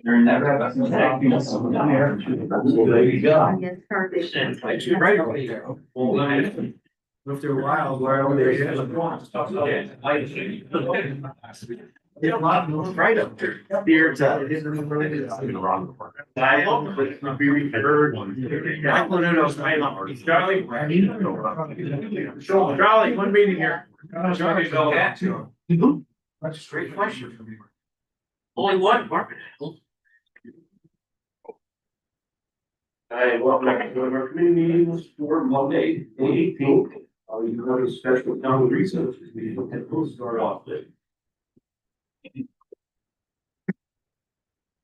There you go. Right over there. After a while, where yeah, a lot of right up there. Beer to. I hope it would be referred. I put it on my number. Charlie. Charlie, one meeting here. Charlie, go. That's a straight question from you. Only one department. Hi, welcome to our committee meetings for Monday, the 18th. You have a special town resources meeting, and we'll start off with.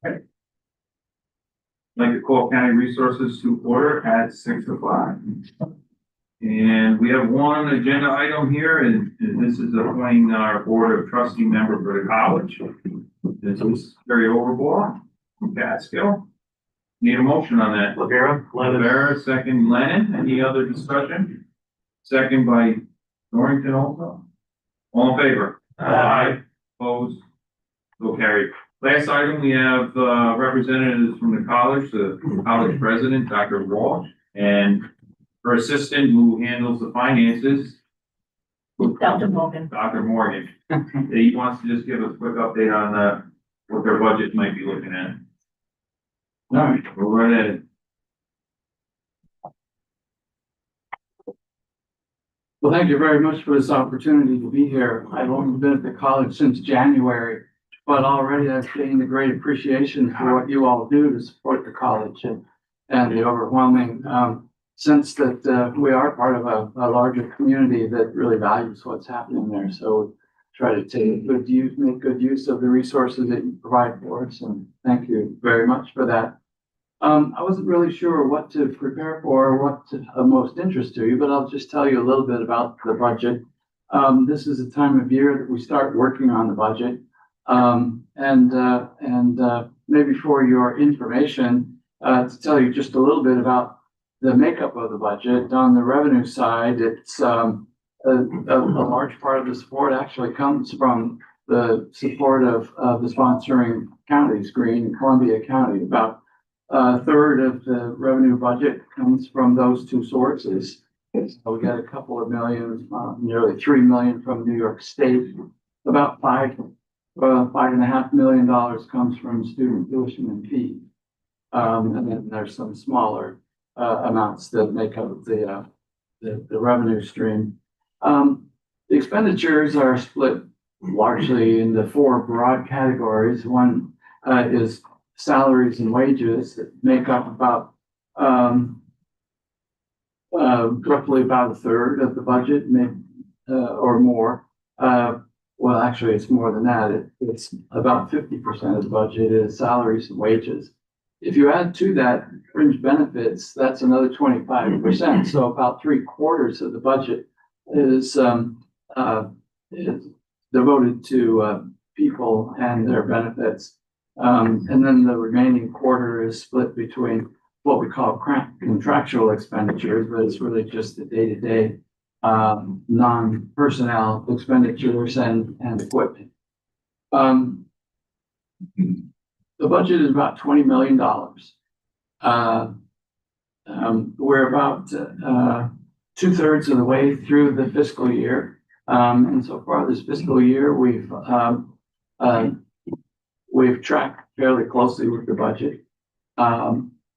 I'd like to call County Resources to order at 6 o'clock. And we have one agenda item here, and this is appointing our Board of Trustee member for the college. This is Terry Overbaugh from Catskill. Need a motion on that. Lavera, second Lennon. Any other discussion? Second by Norrington also. All in favor? Aye. Opposed? So carried. Last item, we have representatives from the college president, Dr. Walsh, and her assistant who handles the finances, Dr. Morgan. Dr. Morgan. He wants to just give a quick update on what their budget might be looking at. All right, go right ahead. Well, thank you very much for this opportunity to be here. I've only been at the college since January, but already I've gained a great appreciation for what you all do to support the college and the overwhelming sense that we are part of a larger community that really values what's happening there. So try to make good use of the resources that you provide for us, and thank you very much for that. I wasn't really sure what to prepare for or what of most interest to you, but I'll just tell you a little bit about the budget. This is a time of year that we start working on the budget. Maybe for your information, to tell you just a little bit about the makeup of the budget. On the revenue side, it's a large part of the support actually comes from the support of the sponsoring counties, Greene and Columbia County. About a third of the revenue budget comes from those two sources. So we got a couple of million, nearly 3 million from New York State. About $5.5 million comes from student tuition and fee. And then there's some smaller amounts that make up the revenue stream. The expenditures are split largely into four broad categories. One is salaries and wages that make up about roughly about a third of the budget, maybe or more. Well, actually, it's more than that. It's about 50% of the budget is salaries and wages. If you add to that fringe benefits, that's another 25%. So about 3/4 of the budget is devoted to people and their benefits. And then the remaining quarter is split between what we call contractual expenditures, but it's really just the day-to-day non-personnel expenditures and equipment. The budget is about $20 million. We're about 2/3 of the way through the fiscal year. And so far this fiscal year, we've tracked fairly closely with the budget.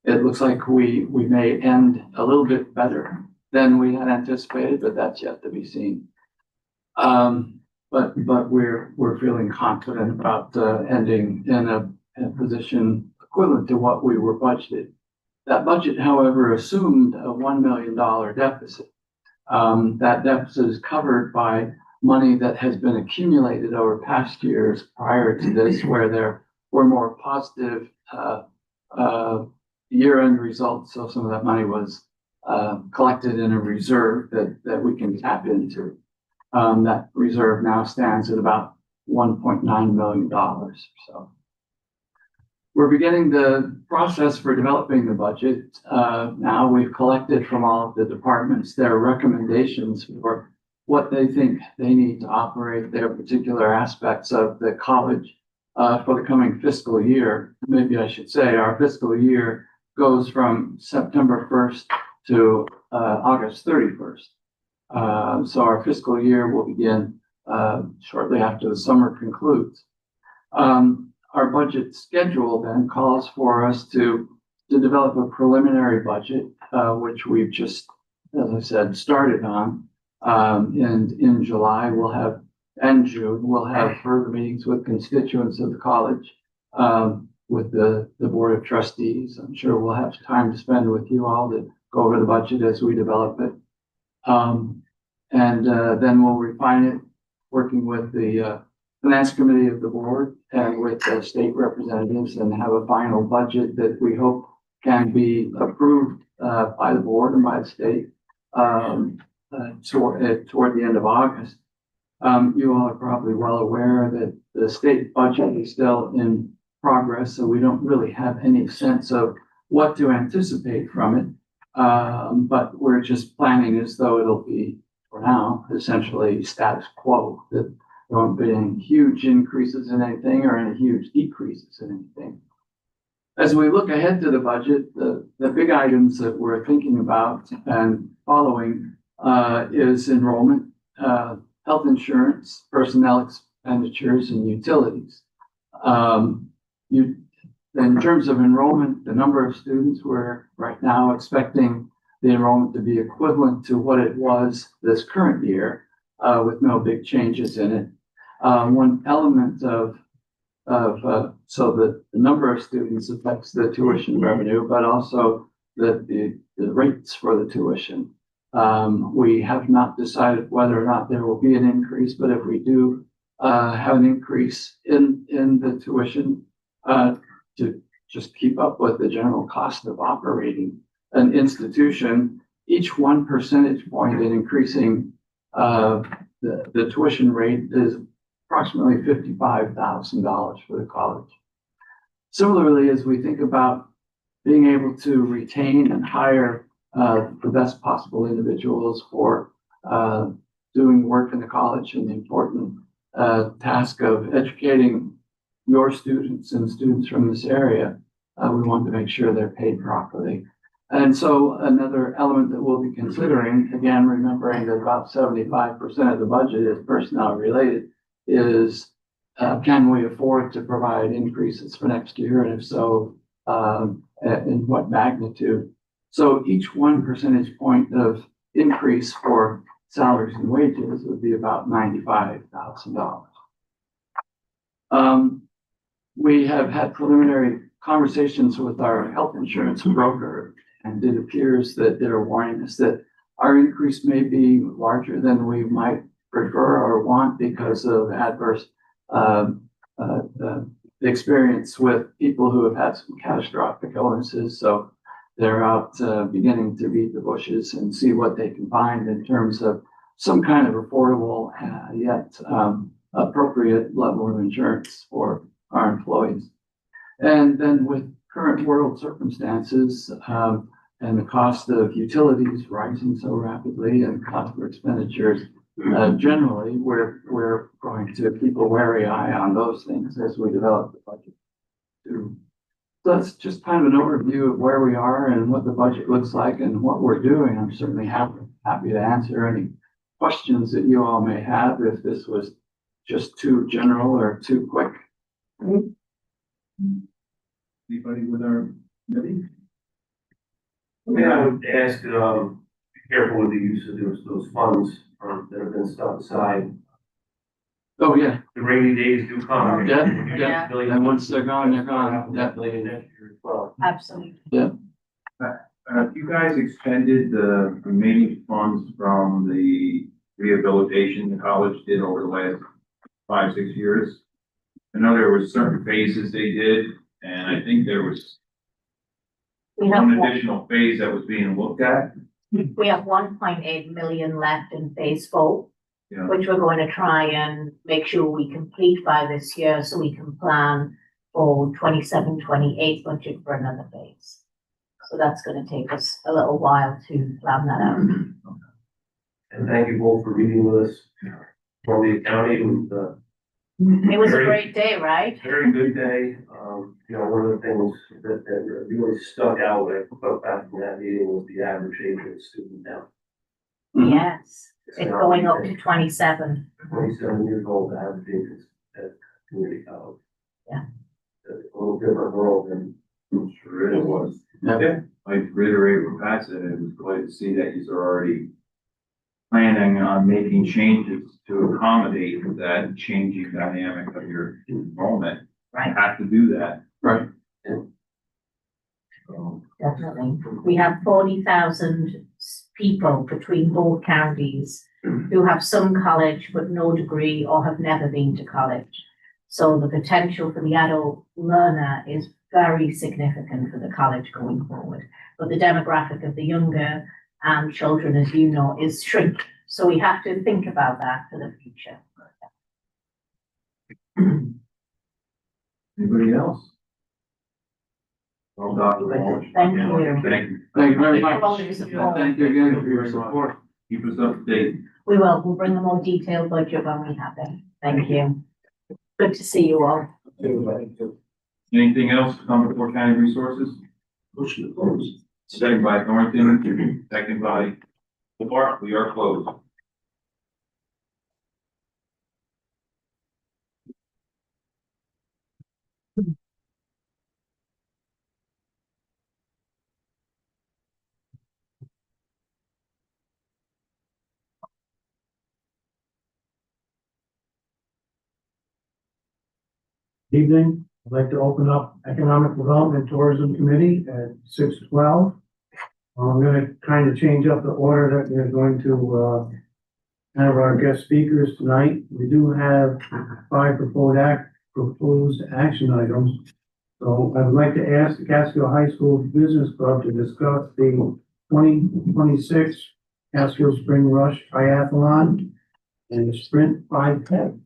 It looks like we may end a little bit better than we had anticipated, but that's yet to be seen. But we're feeling confident about ending in a position equivalent to what we were budgeted. That budget, however, assumed a $1 million deficit. That deficit is covered by money that has been accumulated over past years prior to this, where there were more positive year-end results. So some of that money was collected in a reserve that we can tap into. That reserve now stands at about $1.9 million. So we're beginning the process for developing the budget. Now we've collected from all of the departments their recommendations for what they think they need to operate their particular aspects of the college for the coming fiscal year. Maybe I should say our fiscal year goes from September 1st to August 31st. So our fiscal year will begin shortly after the summer concludes. Our budget schedule then calls for us to develop a preliminary budget, which we've just, as I said, started on. And in July, and June, we'll have further meetings with constituents of the college, with the Board of Trustees. I'm sure we'll have time to spend with you all to go over the budget as we develop it. Then we'll refine it, working with the Finance Committee of the board and with the state representatives, and have a final budget that we hope can be approved by the board and by the state toward the end of August. You all are probably well aware that the state budget is still in progress, so we don't really have any sense of what to anticipate from it. But we're just planning as though it'll be, for now, essentially status quo, that there won't be any huge increases in anything or any huge decreases in anything. As we look ahead to the budget, the big items that we're thinking about and following is enrollment, health insurance, personnel expenditures, and utilities. In terms of enrollment, the number of students, we're right now expecting the enrollment to be equivalent to what it was this current year, with no big changes in it. One element so the number of students affects the tuition revenue, but also the rates for the tuition. We have not decided whether or not there will be an increase, but if we do have an increase in the tuition to just keep up with the general cost of operating an institution, each 1 percentage point in increasing the tuition rate is approximately $55,000 for the college. Similarly, as we think about being able to retain and hire the best possible individuals for doing work in the college and the important task of educating your students and students from this area, we want to make sure they're paid properly. And so another element that we'll be considering, again, remembering that about 75% of the budget is personnel related, is can we afford to provide increases for next year? And if so, in what magnitude? So each 1 percentage point of increase for salaries and wages would be about $95,000. We have had preliminary conversations with our health insurance broker, and it appears that they're warning us that our increase may be larger than we might prefer or want because of adverse experience with people who have had some catastrophic illnesses. So they're out beginning to beat the bushes and see what they can find in terms of some kind of affordable yet appropriate level of insurance for our employees. And then with current world circumstances and the cost of utilities rising so rapidly and cost of expenditures, generally, we're going to keep a wary eye on those things as we develop the budget too. So that's just kind of an overview of where we are and what the budget looks like and what we're doing. I'm certainly happy to answer any questions that you all may have if this was just too general or too quick. Anybody with our committee? I would ask, be careful with the use of those funds that have been set aside. Oh, yeah. The rainy days do come. Yeah, yeah. And once they're gone, they're gone. Yeah. Definitely in next year as well. Absolutely. You guys expended the remaining funds from the rehabilitation the college did over the last 5-6 years. I know there were certain phases they did, and I think there was We have one one, additional phase that was being looked at. we have 1.8 million left in phase 4, Yeah. which we're going to try and make sure we complete by this year so we can plan for 27-28 budget for another phase. So that's going to take us a little while to plan that out. And thank you both for meeting with us from the county with It was a Very- great day, right? Very good day. One of the things that really stuck out when I spoke back from that meeting was the average age of the student now. Yes, it's going up to 27. 27 years old, average age at community college. Yeah. It's a little different world than. Sure it was. Yeah. Yeah, I reiterate what Pat said, it was glad to see that he's already planning on making changes to accommodate that changing dynamic of your enrollment. Right. You have to do that. Right. So, Definitely. We have 40,000 people between both counties who have some college but no degree or have never been to college. So the potential for the adult learner is very significant for the college going forward. But the demographic of the younger children, as you know, is shrinking. So we have to think about that for the future. Anybody else? Well, Dr. Walsh. Thank you. Thank you. Thank you very Thank you for all much. your support. Thank you again for your Your support. support. Keep us up to date. We will. We'll bring a more detailed budget when we have it. Thank you. Good to see you all. Anything else from before County Resources? Motion to close. Second by Thornton, second by Lamar, we are closed. Evening, I'd like to open up Economic Development and Tourism Committee at 6:12. I'm gonna kind of change up the order that we're going to, have our guest speakers tonight. We do have 5 proposed action items. So I'd like to ask the Catskill High School Business Club to discuss the 2026 Catskill Spring Rush Triathlon and the Sprint 5K.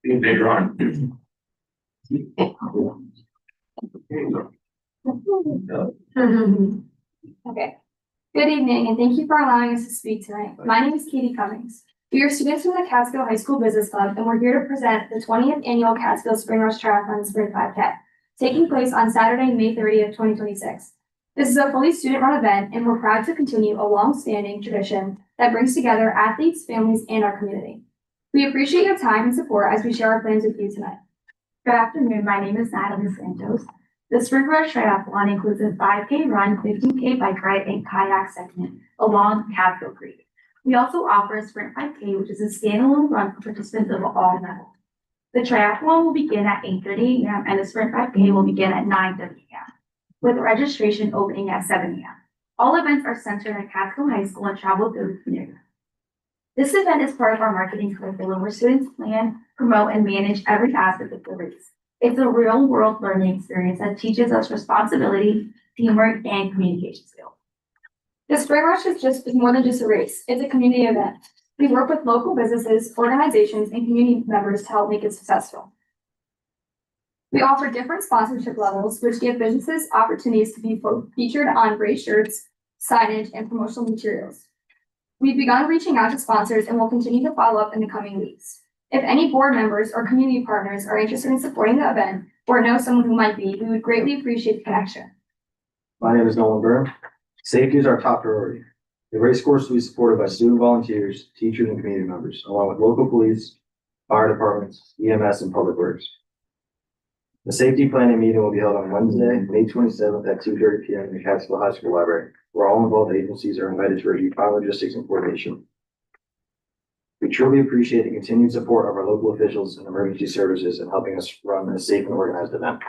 Being bigger on. Okay. Good evening, and thank you for allowing us to speak tonight. My name is Katie Cummings. We are students from the Catskill High School Business Club, and we're here to present the 20th Annual Catskill Spring Rush Triathlon and Sprint 5K, taking place on Saturday, May 30th, 2026. This is a fully student-run event, and we're proud to continue a long-standing tradition that brings together athletes, families, and our community. We appreciate your time and support as we share our plans with you tonight. Good afternoon, my name is Natalie Santos. The Spring Rush Triathlon includes a 5K run, 15K bike ride, and kayak segment along Catskill Creek. We also offer a Sprint 5K, which is a standalone run for participants of all levels. The triathlon will begin at 8:30 a.m. and the Sprint 5K will begin at 9:30 a.m. with registration opening at 7 a.m. All events are centered at Catskill High School and travel through the community. This event is part of our marketing curriculum where students plan, promote, and manage every aspect of the race. It's a real-world learning experience that teaches us responsibility, teamwork, and communication skills. The Spring Rush is more than just a race. It's a community event. We work with local businesses, organizations, and community members to help make it successful. We offer different sponsorship levels, which give businesses opportunities to be featured on race shirts, signage, and promotional materials. We've begun reaching out to sponsors and will continue to follow up in the coming weeks. If any board members or community partners are interested in supporting the event or know someone who might be, we would greatly appreciate the connection. My name is Nolan Byrne. Safety is our top priority. The race course will be supported by student volunteers, teachers, and community members, along with local police, fire departments, EMS, and public works. The safety planning meeting will be held on Wednesday, May 27th at 2:30 p.m. in the Catskill High School Library, where all involved agencies are invited to review final logistics and coordination. We truly appreciate the continued support of our local officials and emergency services in helping us run a safe and organized event.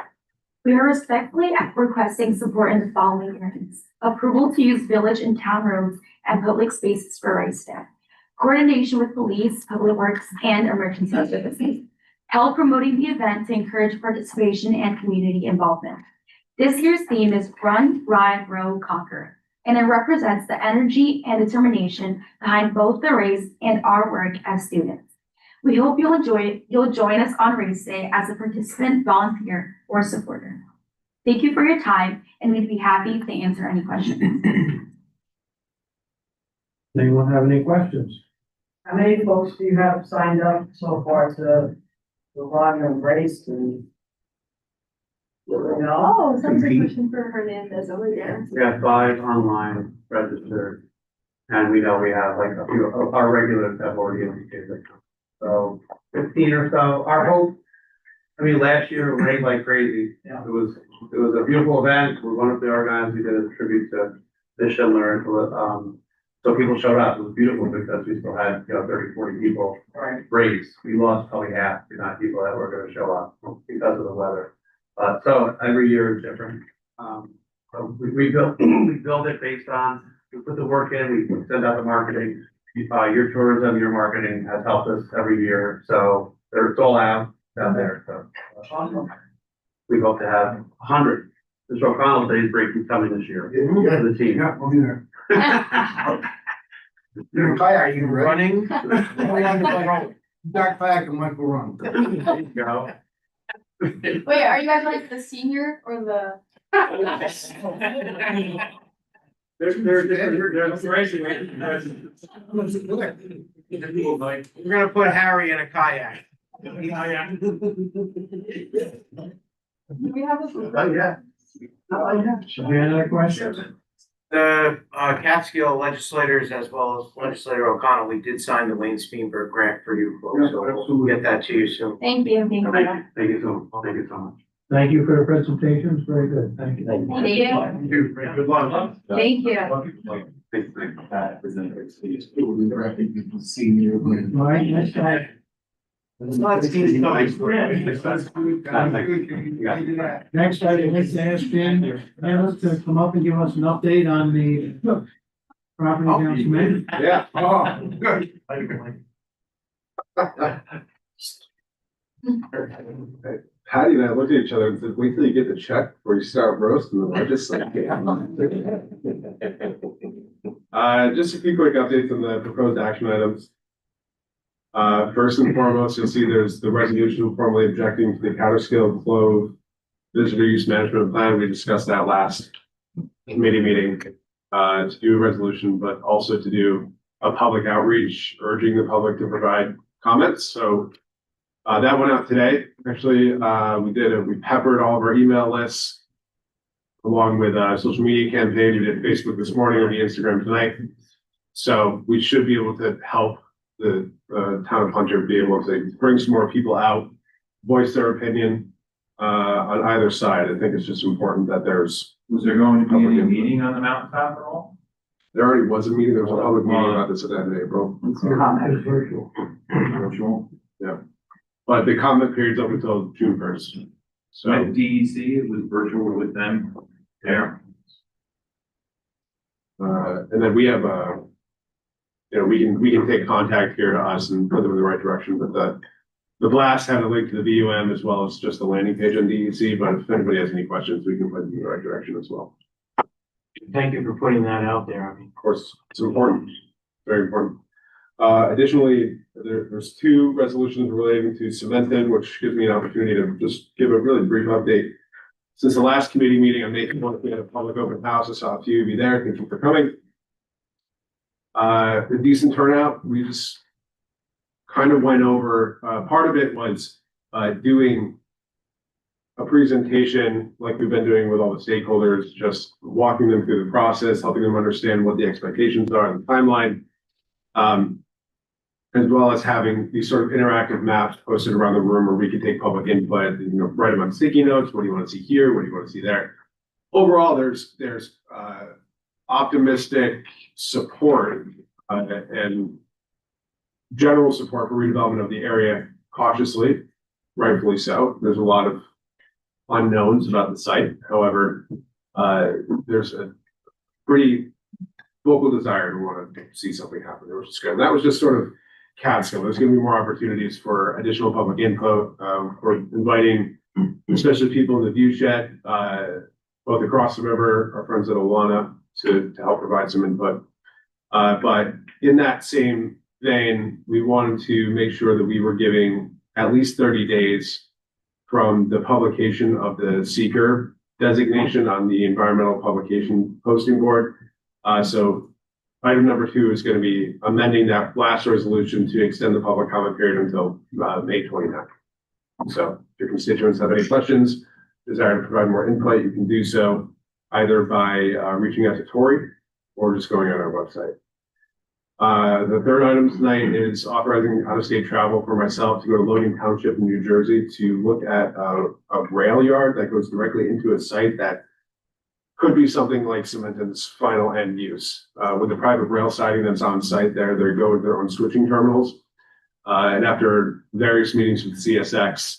We are respectfully requesting support in the following areas: approval to use village and town roads and public spaces for race day, coordination with police, public works, and emergency services, help promoting the event to encourage participation and community involvement. This year's theme is Run, Ride, Row, Conquer, and it represents the energy and determination behind both the race and our work as students. We hope you'll join us on race day as a participant, volunteer, or supporter. Thank you for your time, and we'd be happy to answer any questions. Anyone have any questions? How many folks do you have signed up so far to the run and race and? You know, Oh, sounds like a question for Hernandez over there. We have 5 online registered. And we know we have like a few of our regulars have already indicated. So 15 or so. Our hope, I mean, last year it rained like crazy. Yeah. It was a beautiful event. We wanted to organize, we did a tribute to the Schindler. So people showed up. It was beautiful because we still had, 30, 40 people right, raised. We lost probably half, if not people that were gonna show up because of the weather. So every year is different. So we built it based on, we put the work in, we send out the marketing. Your tourism, your marketing has helped us every year, so it's all out there, so. awesome. We hope to have 100. Mr. O'Connell Day's break is coming this year for the team. Yeah, we'll be there. You're Are you running? Dark kayak and Michael run. There you go. Wait, are you guys like the senior or the? There's racing. We're gonna put Harry in a kayak. Do we have a? Oh, yeah. Any other questions? The Catskill legislators, as well as Legislator O'Connell, we did sign the Wayne Steenberg grant for you folks, so we'll get that to you soon. Thank you. Thank you so much. Thank you for the presentations, very good, thank you. Thank you. Thank you. Good luck. Thank you. All right, next time. Next, I'd like to ask Dan Ellis to come up and give us an update on the property down Cement. Yeah. Oh, good. Patty and I looked at each other and said, wait till you get the check before you start roasting the legislature. Just a few quick updates on the proposed action items. First and foremost, you'll see there's the resolution formally objecting to the counter-scale flow visitor use management plan. We discussed that last committee meeting, to do a resolution, but also to do a public outreach urging the public to provide comments. So that went out today. Actually, we peppered all of our email lists along with a social media campaign. We did Facebook this morning and the Instagram tonight. So we should be able to help the town of Hunter be able to bring some more people out, voice their opinion on either side. I think it's just important that Was there going to be any meeting on the mountaintop at all? there already was a meeting, there was a public meeting about this event in April. Virtual. Virtual? But the comment period's up until June 1st. So, At DEC, it was virtual with them there. and then we have we can take contact here to us and put them in the right direction, but the blast had a link to the VUM as well as just the landing page on DEC, but if anybody has any questions, we can put them in the right direction as well. Thank you for putting that out there. I mean, Of course, it's important, very important. Additionally, there's 2 resolutions relating to Cemented, which gives me an opportunity to just give a really brief update. Since the last committee meeting on May 4th, we had a public open house. I saw a few of you there. Thank you for coming. A decent turnout. We just kind of went over, part of it was doing a presentation like we've been doing with all the stakeholders, just walking them through the process, helping them understand what the expectations are and the timeline. As well as having these sort of interactive maps posted around the room where we could take public input, write them on sticky notes. What do you want to see here? What do you want to see there? Overall, there's optimistic support and general support for redevelopment of the area, cautiously, rightfully so. There's a lot of unknowns about the site. However, there's a pretty vocal desire to want to see something happen, which is good. And that was just sort of Catskill. There's going to be more opportunities for additional public input. We're inviting, especially people in the view shed, both across the river, our friends at Awana, to help provide some input. But in that same vein, we wanted to make sure that we were giving at least 30 days from the publication of the seeker designation on the environmental publication posting board. So item number 2 is going to be amending that last resolution to extend the public comment period until May 29th. So if your constituents have any questions, desire to provide more input, you can do so either by reaching out to Tori or just going on our website. The third item tonight is authorizing out-of-state travel for myself to go to Logan Township in New Jersey to look at a rail yard that goes directly into a site that could be something like Cementon's final end use. With the private rail siding that's on site there, they go with their own switching terminals. And after various meetings with CSX,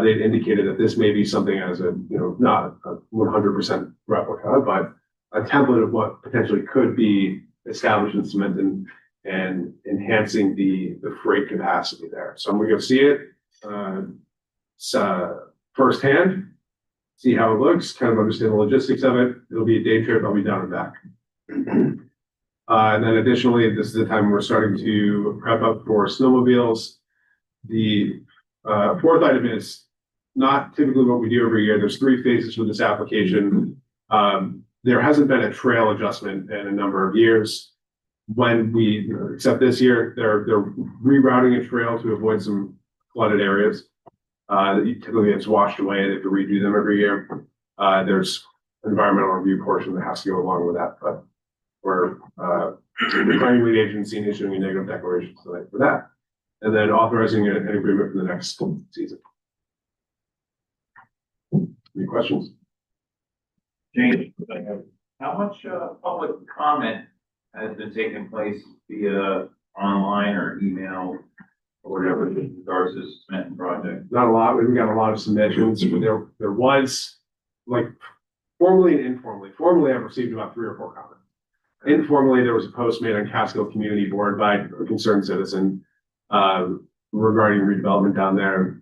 they'd indicated that this may be something as a, not a 100% replica, but a template of what potentially could be established in Cementon and enhancing the freight capacity there. So I'm gonna go see it firsthand, see how it looks, kind of understand the logistics of it. It'll be a day trip, I'll be down and back. And then additionally, this is the time we're starting to prep up for snowmobiles. The fourth item is not typically what we do every year. There's 3 phases for this application. There hasn't been a trail adjustment in a number of years. When we, except this year, they're rerouting a trail to avoid some flooded areas. Typically it's washed away. They have to redo them every year. There's an environmental review portion that has to go along with that, but we're declaring lead agency and issuing a negative declaration tonight for that. And then authorizing an agreement for the next season. Any questions? James, how much public comment has been taking place via online or email or whatever with regards to this Cementon project? Not a lot. We got a lot of submissions. There was, like, formally and informally. Formally, I've received about 3 or 4 comments. Informally, there was a post made on Catskill Community Board by a concerned citizen regarding redevelopment down there.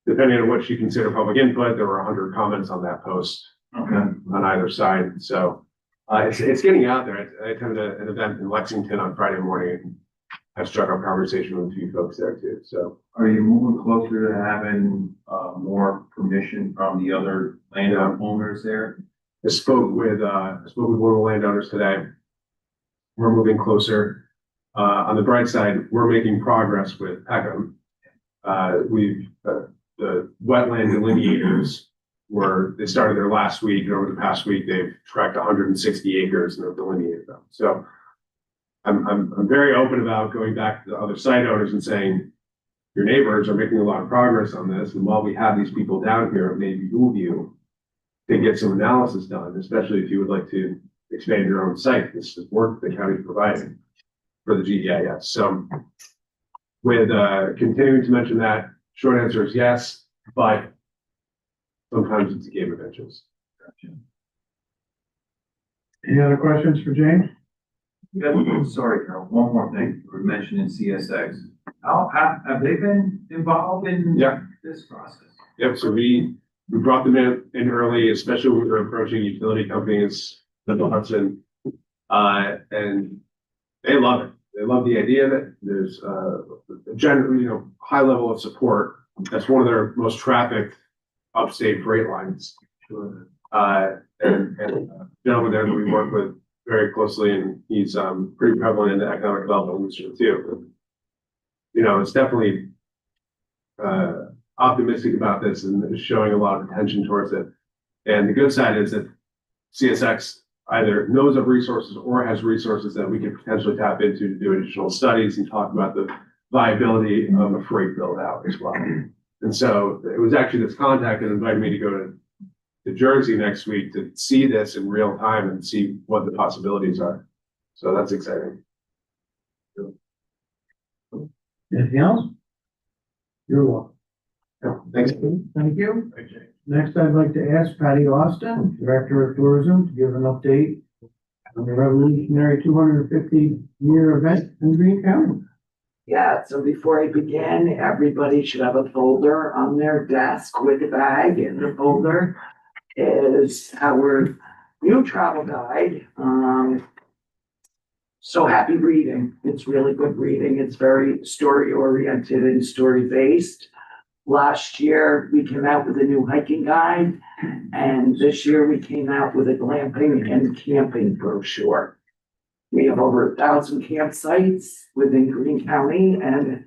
Depending on what you consider public input, there were 100 comments on that post. Okay. On either side. So it's getting out there. I attended an event in Lexington on Friday morning and I struck up conversation with a few folks there too. So Are you moving closer to having more permission from the other landowners there? I spoke with one of the landowners today. We're moving closer. On the bright side, we're making progress with Peckham. The wetland delineators they started their last week, and over the past week, they've tracked 160 acres and have delineated them. So I'm very open about going back to the other site owners and saying, your neighbors are making a lot of progress on this. And while we have these people down here, it may behoove you to get some analysis done, especially if you would like to expand your own site. This is work the county is providing for the GEIS. So with continuing to mention that, short answer is yes, but sometimes it's a game of inches. Gotcha. Any other questions for James? Yeah, sorry, Carol, one more thing. You were mentioning CSX. How have they been involved in this process? Yep, so we brought them in early, especially when we were approaching utility companies, the Hudson, and they love it. They love the idea that there's a general, high level of support. That's one of their most trafficked upstate freight lines. And gentleman there that we work with very closely, and he's pretty prevalent in the economic development industry too. It's definitely optimistic about this and is showing a lot of attention towards it. And the good side is that CSX either knows of resources or has resources that we could potentially tap into to do additional studies and talk about the viability of a freight build out as well. And so it was actually this contact that invited me to go to Jersey next week to see this in real time and see what the possibilities are. So that's exciting. Anything else? You're welcome. Thanks. Thank you. Next, I'd like to ask Patty Austin, Director of Tourism, to give an update on the revolutionary 250-year event in Greene County. Yeah, so before I begin, everybody should have a folder on their desk with a bag. In the folder is our new travel guide. So happy reading. It's really good reading. It's very story oriented and story based. Last year, we came out with a new hiking guide, and this year we came out with a glamping and camping brochure. We have over 1,000 campsites within Greene County, and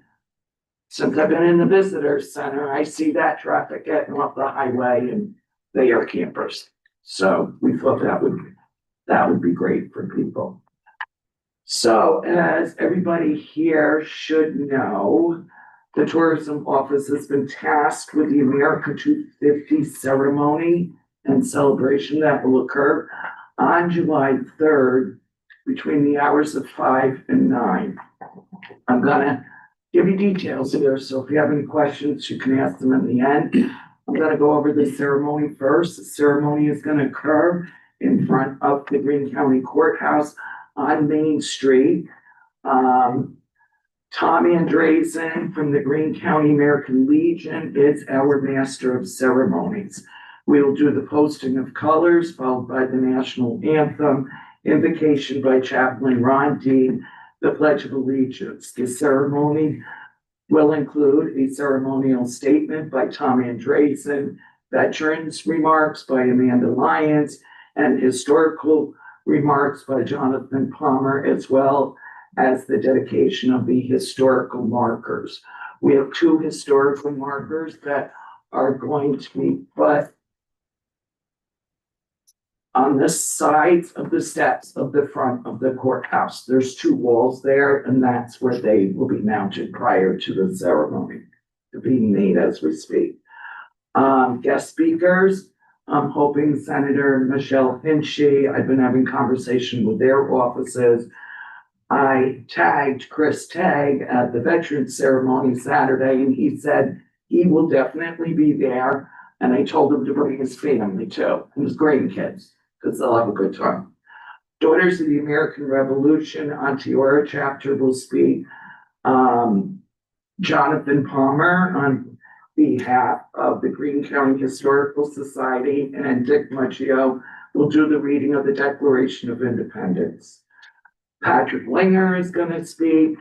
since I've been in the visitor center, I see that traffic getting off the highway, and they are campers. So we thought that would be great for people. So as everybody here should know, the tourism office has been tasked with the America 250 ceremony and celebration that will occur on July 3rd between the hours of 5 and 9. I'm gonna give you details here, so if you have any questions, you can ask them in the end. I'm gonna go over the ceremony first. The ceremony is gonna occur in front of the Greene County Courthouse on Main Street. Tommy Andreessen from the Greene County American Legion is our master of ceremonies. We will do the posting of colors, followed by the national anthem, invocation by Chaplain Ron Dean, the Pledge of Allegiance. The ceremony will include a ceremonial statement by Tommy Andreessen, veterans remarks by Amanda Lyons, and historical remarks by Jonathan Palmer, as well as the dedication of the historical markers. We have 2 historical markers that are going to be put on the sides of the steps of the front of the courthouse. There's 2 walls there, and that's where they will be mounted prior to the ceremony being made as we speak. Guest speakers, I'm hoping Senator Michelle Hinchy. I've been having conversation with their offices. I tagged Chris Tagg at the Veterans Ceremony Saturday, and he said he will definitely be there. And I told him to bring his family too, and his grandkids, because they'll have a good time. Daughters of the American Revolution, Onteora chapter will speak. Jonathan Palmer on behalf of the Greene County Historical Society, and Dick Muccio will do the reading of the Declaration of Independence. Patrick Linger is gonna speak,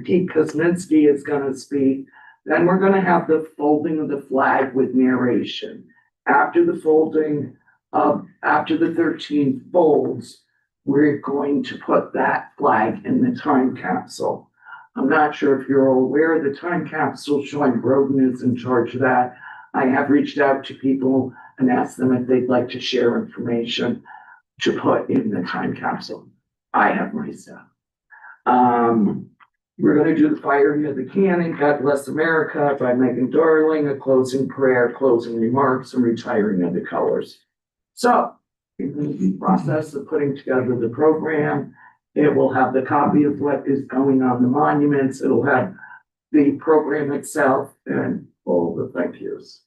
Pete Kosminski is gonna speak. Then we're gonna have the folding of the flag with narration. After the 13 folds, we're going to put that flag in the time capsule. I'm not sure if you're all aware of the time capsule. Sean Broden is in charge of that. I have reached out to people and asked them if they'd like to share information to put in the time capsule. I have my stuff. We're gonna do the firing of the cannon, God Bless America by Megan Darling, a closing prayer, closing remarks, and retiring of the colors. So, in the process of putting together the program, it will have the copy of what is going on the monuments. It'll have the program itself and all the thank yous.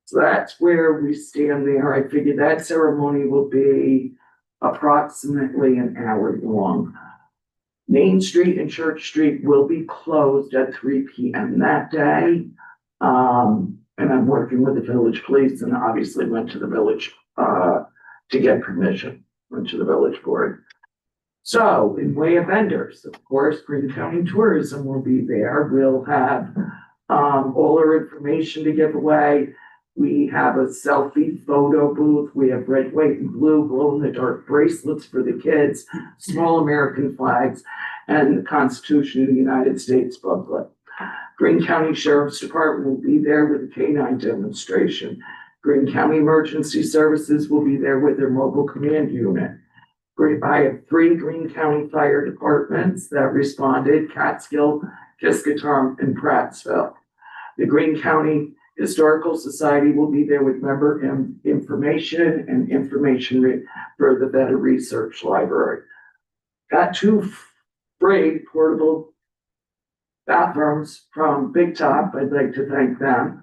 So that's where we stand there. I figure that ceremony will be approximately an hour long. Main Street and Church Street will be closed at 3 p.m. that day. And I'm working with the village police, and obviously went to the village to get permission, went to the village board. So in way of vendors, of course, Greene County Tourism will be there. We'll have all our information to give away. We have a selfie photo booth. We have red, white, and blue glow-in-the-dark bracelets for the kids, small American flags, and the Constitution of the United States booklet. Greene County Sheriff's Department will be there with a canine demonstration. Greene County Emergency Services will be there with their mobile command unit. I have 3 Greene County Fire Departments that responded: Catskill, Piscataway, and Prattsville. The Greene County Historical Society will be there with member information and information for the Better Research Library. Got 2 free portable bathrooms from Big Top. I'd like to thank them.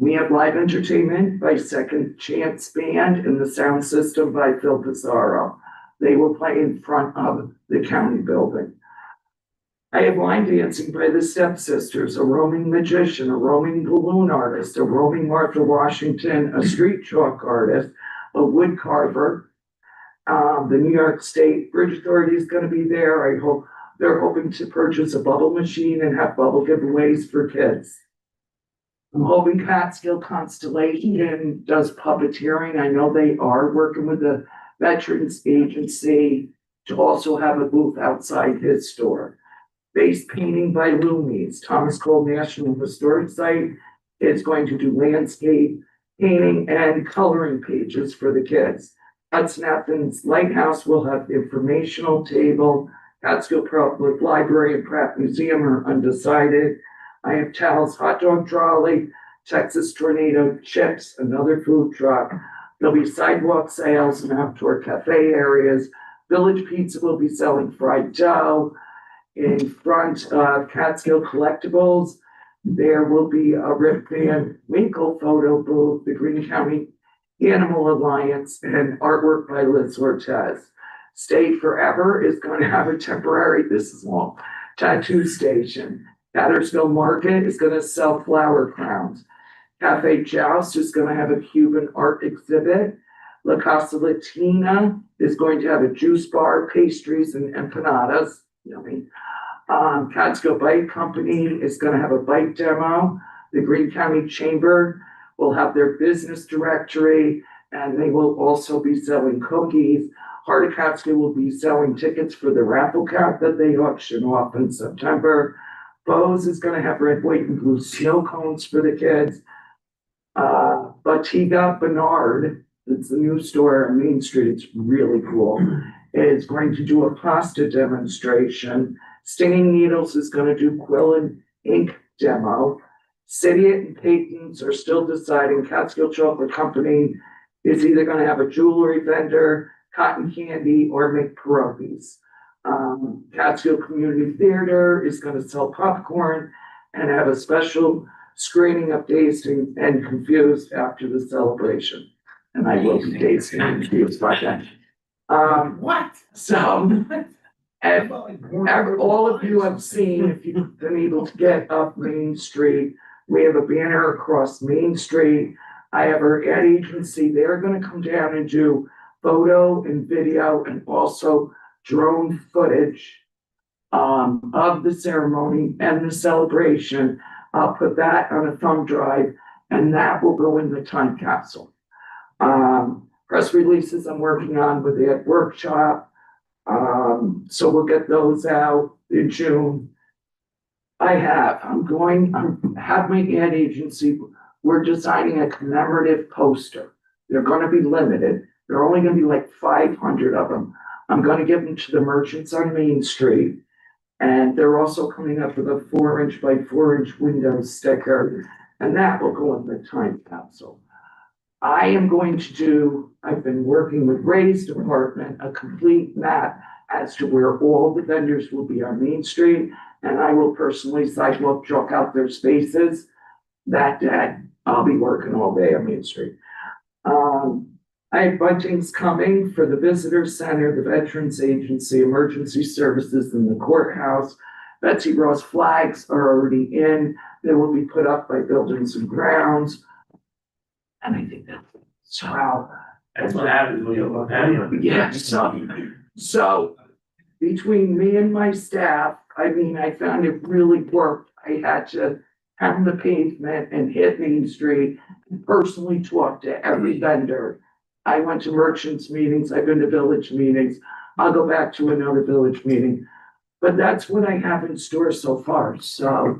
We have live entertainment by Second Chance Band and the sound system by Phil Pizarro. They will play in front of the county building. I have line dancing by the Stepsisters, a roaming magician, a roaming balloon artist, a roaming Martha Washington, a street chalk artist, a wood carver, The New York State Bridge Authority is gonna be there. They're hoping to purchase a bubble machine and have bubble giveaways for kids. I'm hoping Catskill Constellation does puppeteering. I know they are working with the Veterans Agency to also have a booth outside his store. Face painting by Loomies, Thomas Cole National Historic Site is going to do landscape painting and coloring pages for the kids. Hudson Athens Lighthouse will have informational table. Catskill Public Library and Pratt Museum are undecided. I have Tal's Hot Dog Trolley, Texas Tornado Chips, another food truck. There'll be sidewalk sales and outdoor cafe areas. Village Pizza will be selling fried dough. In front of Catskill Collectibles, there will be a Rip Van Winkle photo booth, the Greene County Animal Alliance, and artwork by Liz Ortez. Stay Forever is going to have a temporary, this is long, tattoo station. Battersville Market is going to sell flower crowns. Cafe Joust is going to have a Cuban art exhibit. La Casa Latina is going to have a juice bar, pastries, and empanadas. Yummy. Catskill Bike Company is going to have a bike demo. The Greene County Chamber will have their business directory, and they will also be selling cookies. Heart of Catskill will be selling tickets for the raffle cap that they auction off in September. Bose is going to have red, white, and blue snow cones for the kids. Bottega Bernard, it's a new store on Main Street, it's really cool, is going to do a pasta demonstration. Stinging Needles is going to do quill and ink demo. City and Peyton's are still deciding. Catskill Chocolate Company is either going to have a jewelry vendor, cotton candy, or make pierogies. Catskill Community Theater is going to sell popcorn and have a special screening of Dazed and Confused after the celebration. And I will be Dazed and Confused by then. What? So, and all of you have seen, if you've been able to get up Main Street, we have a banner across Main Street. I have our ad agency, they're gonna come down and do photo and video and also drone footage of the ceremony and the celebration. I'll put that on a thumb drive and that will go in the time capsule. Press releases I'm working on with the workshop. So we'll get those out in June. I have my ad agency. We're designing a commemorative poster. They're gonna be limited. They're only gonna be like 500 of them. I'm gonna give them to the merchants on Main Street. And they're also coming up with a 4-inch by 4-inch window sticker, and that will go in the time capsule. I am going to do, I've been working with Ray's department, a complete map as to where all the vendors will be on Main Street, and I will personally sidewalk chalk out their spaces. That day, I'll be working all day on Main Street. I have buntings coming for the Visitor Center, the Veterans Agency, Emergency Services, and the courthouse. Betsy Ross flags are already in. They will be put up by Buildings and Grounds. And I think that's it. So, Wow. That's what happens when you look at it. yeah, so between me and my staff, I mean, I found it really worked. I had to pound the pavement and hit Main Street and personally talk to every vendor. I went to merchants meetings, I've been to village meetings, I'll go back to another village meeting. But that's what I have in store so far, so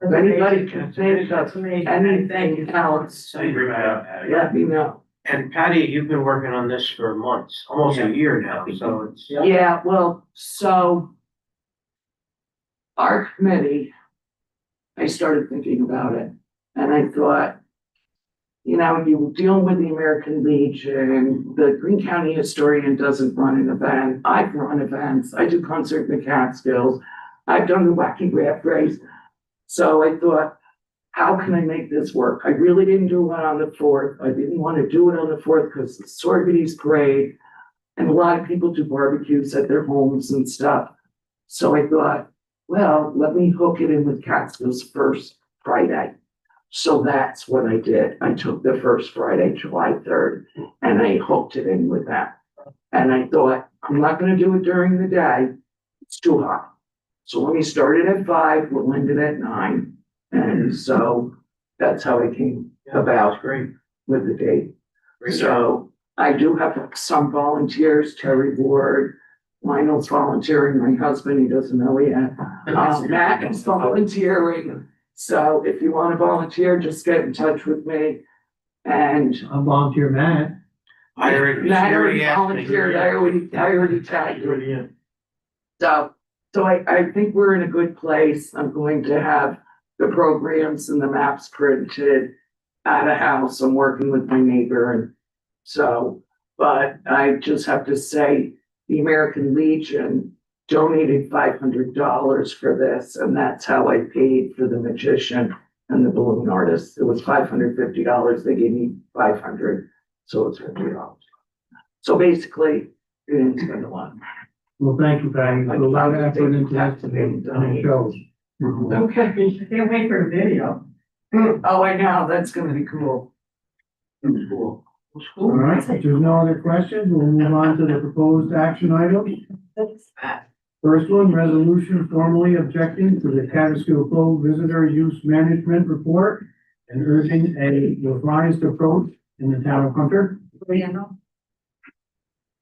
if anybody can think of anything else, So you bring that up, Patty. let me know. And Patty, you've been working on this for months, almost a year now, so it's. Yeah, well, so our committee, I started thinking about it and I thought, you know, you were dealing with the American Legion, the Greene County historian doesn't run an event. I've run events. I do concert in the Catskills. I've done the Wacky Raft Race. So I thought, how can I make this work? I really didn't do it on the 4th. I didn't want to do it on the 4th because the Sorbities parade and a lot of people do barbecues at their homes and stuff. So I thought, well, let me hook it in with Catskills first Friday. So that's what I did. I took the first Friday, July 3rd, and I hooked it in with that. And I thought, I'm not gonna do it during the day, it's too hot. So let me start it at 5, we'll end it at 9. And so that's how I came about with the date. So I do have some volunteers, Terry Ward, Lionel's volunteering, my husband, he doesn't know yet. Matt is volunteering. So if you want to volunteer, just get in touch with me. And I'll volunteer Matt. I already, she Matt already asked me. volunteered, I already tagged you. So I think we're in a good place. I'm going to have the programs and the maps printed at a house. I'm working with my neighbor and so, but I just have to say, the American Legion donated $500 for this, and that's how I paid for the magician and the balloon artist. It was $550. They gave me $500, so it's $50. So basically, we didn't spend a lot. Well, thank you, Patty. Put a lot of effort into that today, and it shows. Okay. Can't wait for the video. Oh, I know, that's gonna be cool. Cool. All right, if there's no other questions, we'll move on to the proposed action items. First one, resolution formally objecting to the Catskill Cove Visitor Use Management Report and urging a revised approach in the town of Hunter. Handle.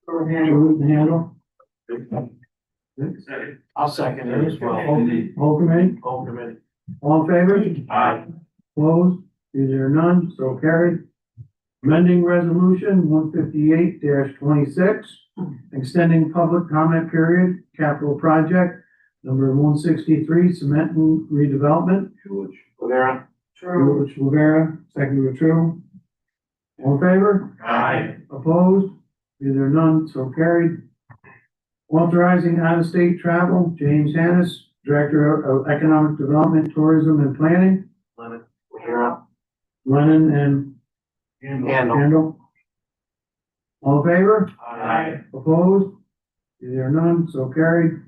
Handle. I'll second it as well. Whole committee, Whole committee. all in favor? Aye. Opposed? Is there none? So carried. Amending resolution 158-26, extending public comment period, capital project number 163, cement and redevelopment. Rivera. George Rivera, second to True. All in favor? Aye. Opposed? Is there none? So carried. Authorizing out-of-state travel, James Hannis, Director of Economic Development, Tourism and Planning. Rivera. Lennon and Handle. All in favor? Aye. Opposed? Is there none? So carried.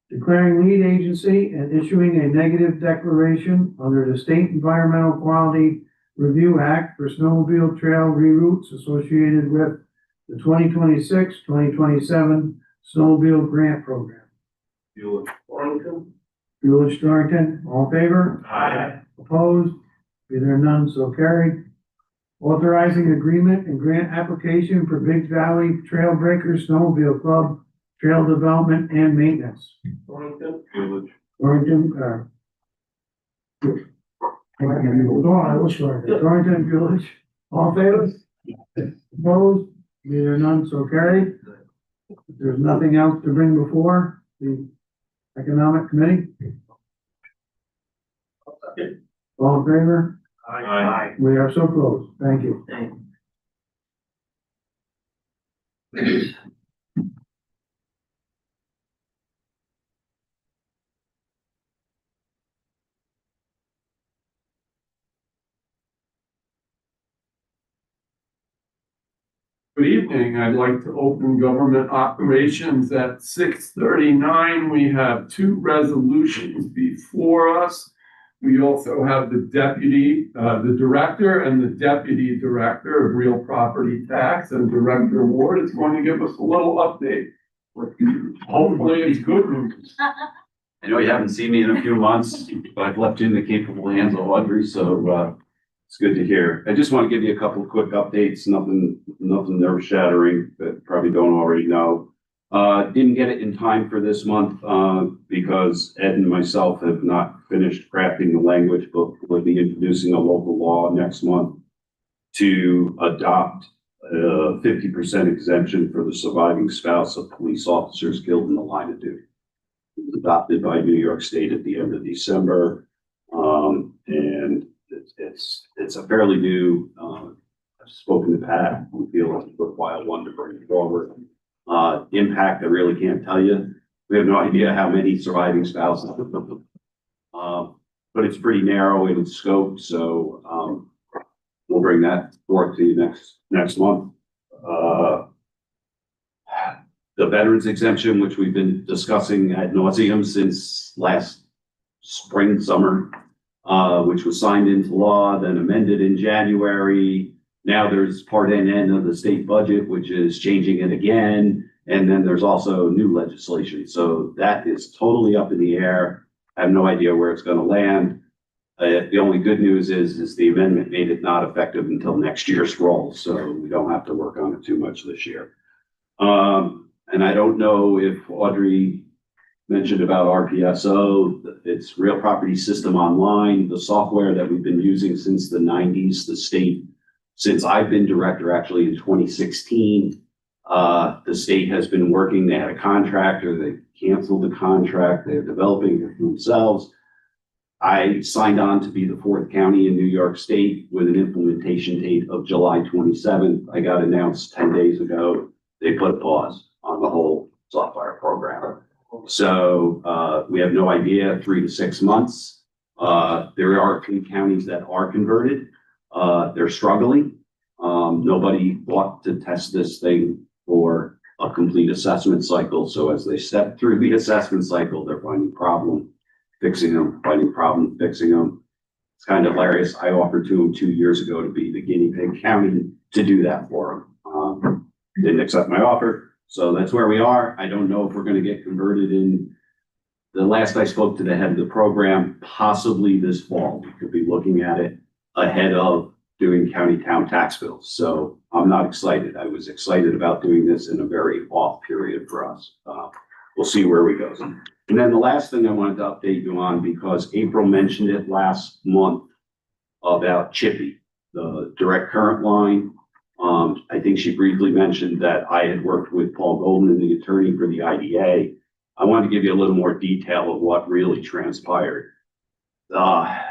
Declaring lead agency and issuing a negative declaration under the State Environmental Quality Review Act for snowmobile trail reroutes associated with the 2026-2027 snowmobile grant program. Village Torrington, all in favor? Aye. Opposed? Is there none? So carried. Authorizing agreement and grant application for Big Valley Trail Breakers Snowmobile Club, trail development and maintenance. Torrington, Torrington Village, all in favor? Opposed? Is there none? So carried. If there's nothing else to bring before the Economic Committee? All in favor? Aye. We are so close. Thank you. Good evening. I'd like to open government operations at 6:39. We have 2 resolutions before us. We also have the the director and the deputy director of real property tax, and Director Ward is going to give us a little update. Hopefully it's good news. I know you haven't seen me in a few months, but I've left you in the capable hands of Audrey, so it's good to hear. I just want to give you a couple of quick updates, nothing nerve shattering that probably don't already know. Didn't get it in time for this month because Ed and myself have not finished crafting the language, but we'll be introducing a local law next month to adopt a 50% exemption for the surviving spouse of police officers killed in the line of duty. It was adopted by New York State at the end of December, and it's a fairly new. I've spoken to Pat. We feel it's a worthwhile one to bring forward. Impact, I really can't tell you. We have no idea how many surviving spouses. But it's pretty narrow in its scope, so we'll bring that forth to you next month. The veterans exemption, which we've been discussing ad nauseum since last spring, summer, which was signed into law, then amended in January. Now there's part N of the state budget, which is changing it again. And then there's also new legislation. So that is totally up in the air. I have no idea where it's going to land. The only good news is the amendment made it not effective until next year's roll. So we don't have to work on it too much this year. And I don't know if Audrey mentioned about RPSO, it's Real Property System Online, the software that we've been using since the 90s, the state, since I've been director actually in 2016, the state has been working, they had a contractor, they canceled the contract, they're developing it themselves. I signed on to be the 4th county in New York State with an implementation date of July 27th. I got announced 10 days ago, they put a pause on the whole software program. So we have no idea, 3 to 6 months. There are 3 counties that are converted. They're struggling. Nobody bought to test this thing for a complete assessment cycle. So as they step through the assessment cycle, they're finding problem, fixing them, finding problem, fixing them. It's kind of hilarious. I offered to them 2 years ago to be the guinea pig county to do that for them. Didn't accept my offer. So that's where we are. I don't know if we're going to get converted in. The last I spoke to the head of the program, possibly this fall, we could be looking at it ahead of doing county town tax bills. So I'm not excited. I was excited about doing this in a very off period for us. We'll see where we go. And then the last thing I wanted to update you on, because April mentioned it last month about Chippy, the direct current line. I think she briefly mentioned that I had worked with Paul Goldman, the attorney for the IDA. I wanted to give you a little more detail of what really transpired. I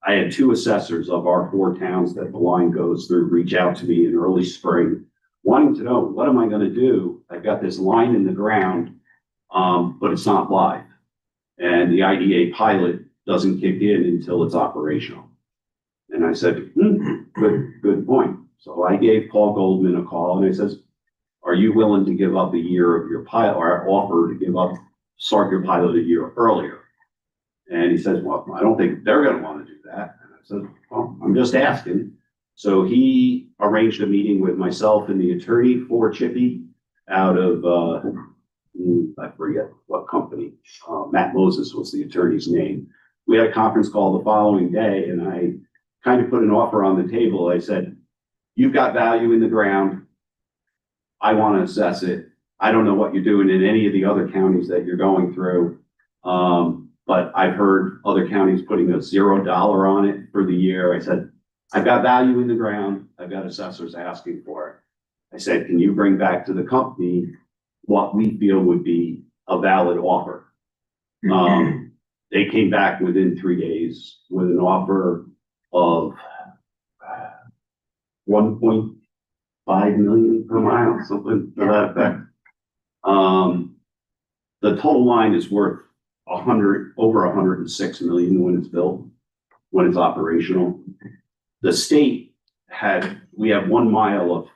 had 2 assessors of our 4 towns that the line goes through reach out to me in early spring, wanting to know, what am I going to do? I've got this line in the ground, but it's not live. And the IDA pilot doesn't kick in until it's operational. And I said, good point. So I gave Paul Goldman a call and I says, are you willing to give up a year of your pilot, or offer to start your pilot a year earlier? And he says, well, I don't think they're going to want to do that. And I said, well, I'm just asking. So he arranged a meeting with myself and the attorney for Chippy out of, I forget what company, Matt Moses was the attorney's name. We had a conference call the following day and I kind of put an offer on the table. I said, you've got value in the ground. I want to assess it. I don't know what you're doing in any of the other counties that you're going through. But I've heard other counties putting a $0 on it for the year. I said, I've got value in the ground. I've got assessors asking for it. I said, can you bring back to the company what we feel would be a valid offer? They came back within 3 days with an offer of 1.5 million per mile, something to that effect. The total line is worth over 106 million when it's built, when it's operational. The state we have 1 mile of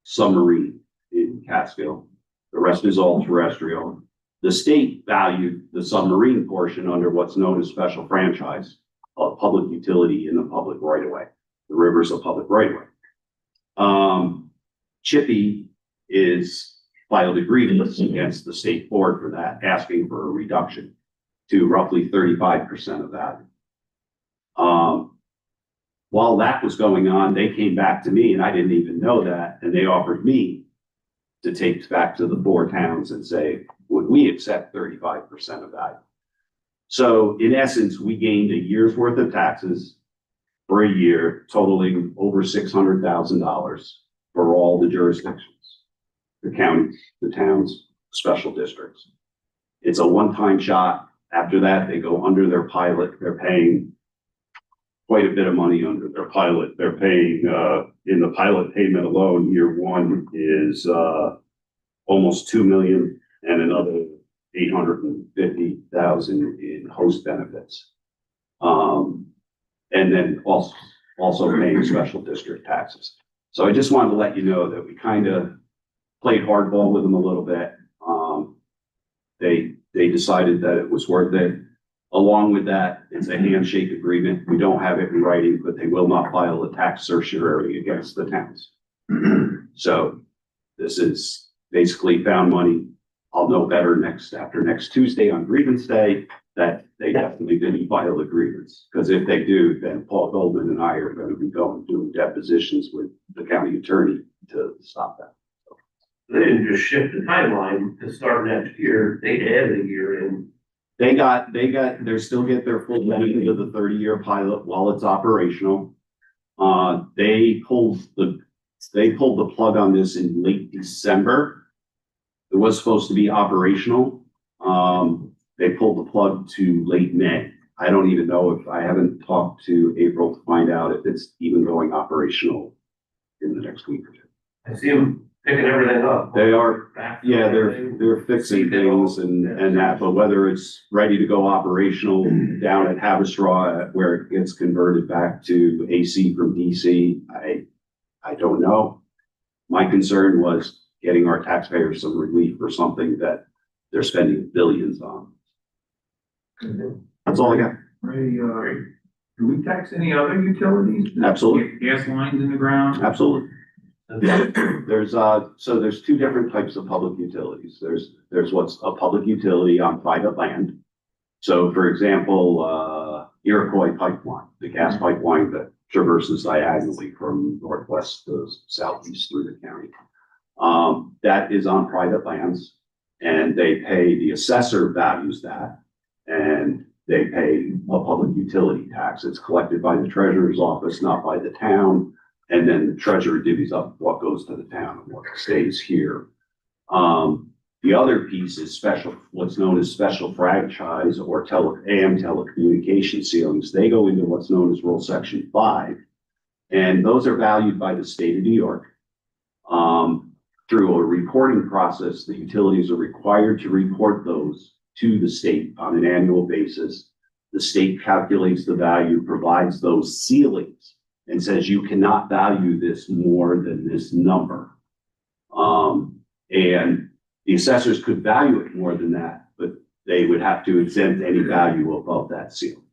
submarine in Catskill. The rest is all terrestrial. The state valued the submarine portion under what's known as special franchise of public utility in the public right of way. The river's a public right of way. Chippy is filed a grievance against the state board for that, asking for a reduction to roughly 35% of that. While that was going on, they came back to me and I didn't even know that. And they offered me to take back to the 4 towns and say, would we accept 35% of that? So in essence, we gained a year's worth of taxes for a year, totaling over $600,000 for all the jurisdictions, the counties, the towns, special districts. It's a one-time shot. After that, they go under their pilot. They're paying quite a bit of money under their pilot. They're paying, in the pilot payment alone, year 1 is almost 2 million and another 850,000 in host benefits. And then also paying special district taxes. So I just wanted to let you know that we kind of played hardball with them a little bit. They decided that it was worth it. Along with that, it's a handshake agreement. We don't have it in writing, but they will not file a tax certiorari against the towns. So this is basically found money. I'll know better after next Tuesday on grievance day, that they definitely didn't file a grievance. Because if they do, then Paul Goldman and I are going to be doing depositions with the county attorney to stop that. They didn't just shift the timeline to start next year, they added a year in. They still get their full benefit of the 30-year pilot while it's operational. They pulled the plug on this in late December. It was supposed to be operational. They pulled the plug to late May. I don't even know I haven't talked to April to find out if it's even going operational in the next week or two. I see them picking everything up. They are, yeah, they're fixing things and that, but whether it's ready to go operational down at Haverstraw where it gets converted back to AC from DC, I don't know. My concern was getting our taxpayers some relief for something that they're spending billions on. That's all I got. Do we tax any other utilities? Absolutely. Gas lines in the ground? Absolutely. There's two different types of public utilities. There's what's a public utility on private land. So for example, Iroquois pipeline, the gas pipeline that traverses diagonally from northwest to southeast through the county. That is on private lands, and the assessor values that, and they pay a public utility tax. It's collected by the treasurer's office, not by the town. And then the treasurer divvies up what goes to the town and what stays here. The other piece is what's known as special franchise or AM telecommunication ceilings. They go into what's known as Rule Section 5. And those are valued by the state of New York. Through a reporting process, the utilities are required to report those to the state on an annual basis. The state calculates the value, provides those ceilings, and says you cannot value this more than this number. And the assessors could value it more than that, but they would have to exempt any value above that ceiling.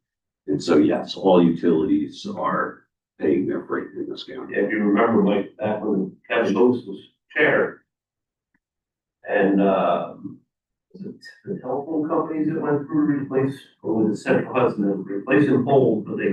And so, yes, all utilities are paying their freight in this county. If you remember, like, back when Kevin Lewis was chair, and, was it the telephone companies that went through to replace, or was it Central Hudson, that was replacing poles, but they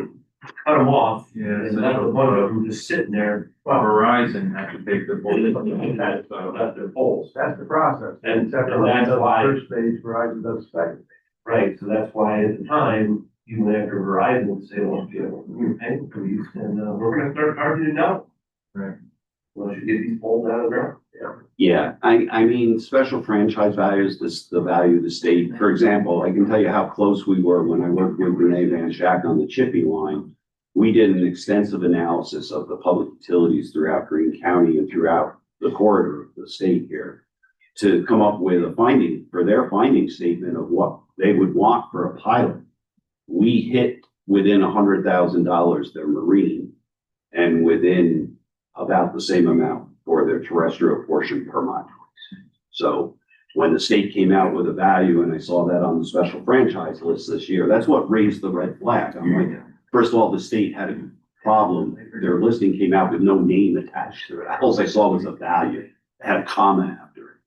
cut them off. Yeah, And that was one of them just sitting there. Verizon had to take the bullet. That's their poles. That's the process. And That's why, first stage, Verizon does second. right, so that's why at the time, even after Verizon would say, well, you know, we're paying for these, and, we're gonna start charging you now. Right. Once you get these poles out of the ground. Yeah, I mean, special franchise values, the value of the state. For example, I can tell you how close we were when I worked with Renee Van Schack on the Chippy line. We did an extensive analysis of the public utilities throughout Greene County and throughout the corridor of the state here to come up with a finding for their finding statement of what they would want for a pilot. We hit within $100,000 their marine and within about the same amount for their terrestrial portion per mile. So when the state came out with a value and I saw that on the special franchise list this year, that's what raised the red flag. I'm like, first of all, the state had a problem. Their listing came out with no name attached to it. All I saw was a value. It had a comma after it.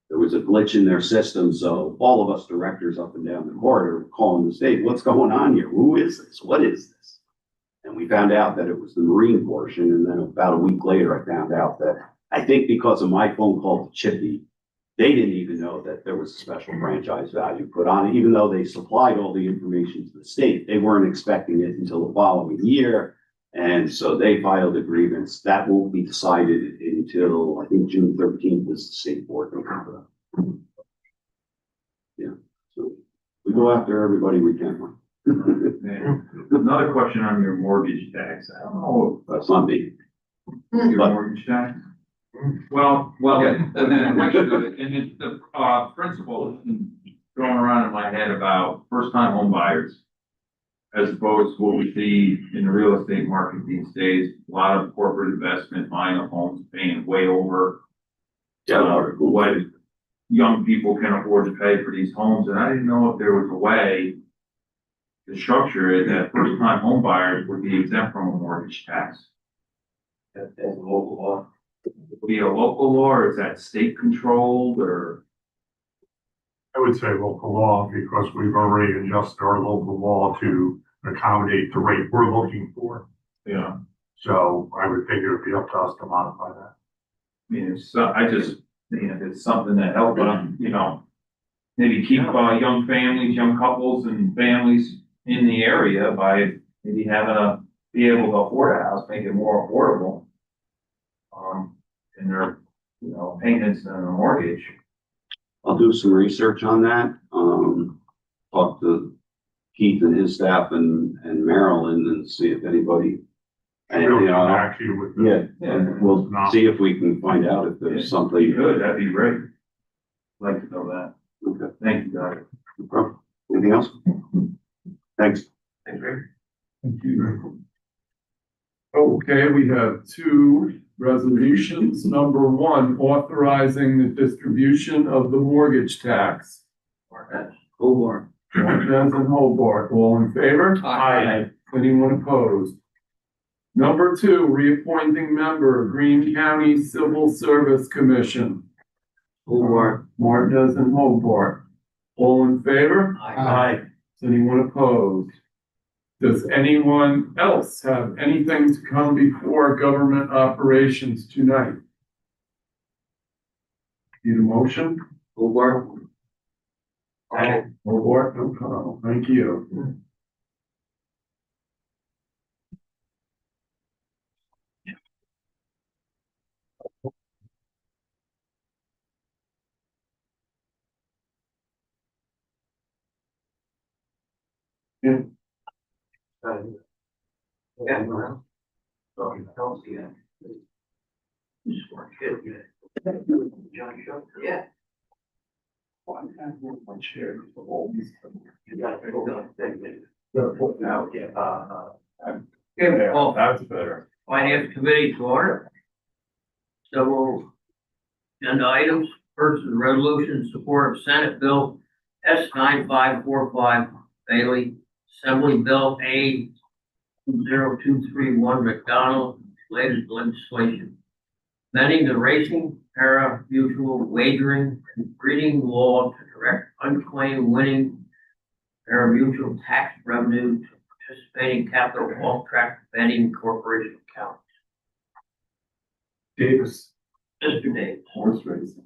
There was a glitch in their system. So all of us directors up and down the corridor were calling the state, what's going on here? Who is this? What is this? And we found out that it was the marine portion. And then about a week later, I found out that I think because of my phone call to Chippy, they didn't even know that there was a special franchise value put on it, even though they supplied all the information to the state. They weren't expecting it until the following year. And so they filed a grievance. That won't be decided until I think June 13th is the state board. Yeah, so we go after everybody we can. Another question on your mortgage tax. I don't know That's not me. if your mortgage tax. Well, and it's the, principle going around in my head about first-time home buyers. As opposed to what we see in the real estate market these days, a lot of corporate investment, buying a home, paying way over. What young people can afford to pay for these homes, and I didn't know if there was a way the structure is that first-time home buyers would be exempt from a mortgage tax. That's a local law. Would it be a local law, or is that state controlled, or? I would say local law because we've already adjusted our local law to accommodate the rate we're looking for. Yeah. So I would think it would be up to us to modify that. I mean, it's, I just, it's something that help, maybe keep, young families, young couples and families in the area by maybe be able to afford a house, make it more affordable. In their, payments and a mortgage. I'll do some research on that. Talk to Keith and his staff and Marilyn and see if anybody. And, Back to you with the- and we'll see if we can find out if there's something. You could, that'd be great. I'd like to know that. Okay. Thank you, guys. No problem. Anything else? Thanks. Thanks, Rick. Thank you. Okay, we have two resolutions. Number one, authorizing the distribution of the mortgage tax. Hobart. Martinez and Hobart, all in favor? Aye. Anyone opposed? Number two, reappointing member, Greene County Civil Service Commission. Hobart. Martinez and Hobart, all in favor? Aye. Anyone opposed? Does anyone else have anything to come before government operations tonight? Need a motion? Hobart. Hobart, no comment. Thank you. Yeah. Yeah, well. Sorry, I don't see that. Just weren't good yet. John Show, yeah. Why can't I move my chair to all these? You got to go down, thank you. Now, yeah, Yeah, well, that's better. Finance Committee to order. Several agenda items. First is a resolution in support of Senate Bill S 9545 Bailey, Assembly Bill A 0231 McDonald, related legislation. Amending the racing, para, mutual, wagering, and breeding law to correct unclaimed winning para mutual tax revenue to participating capital off track betting corporation accounts. Davis. Mr. Davis. Horse racing.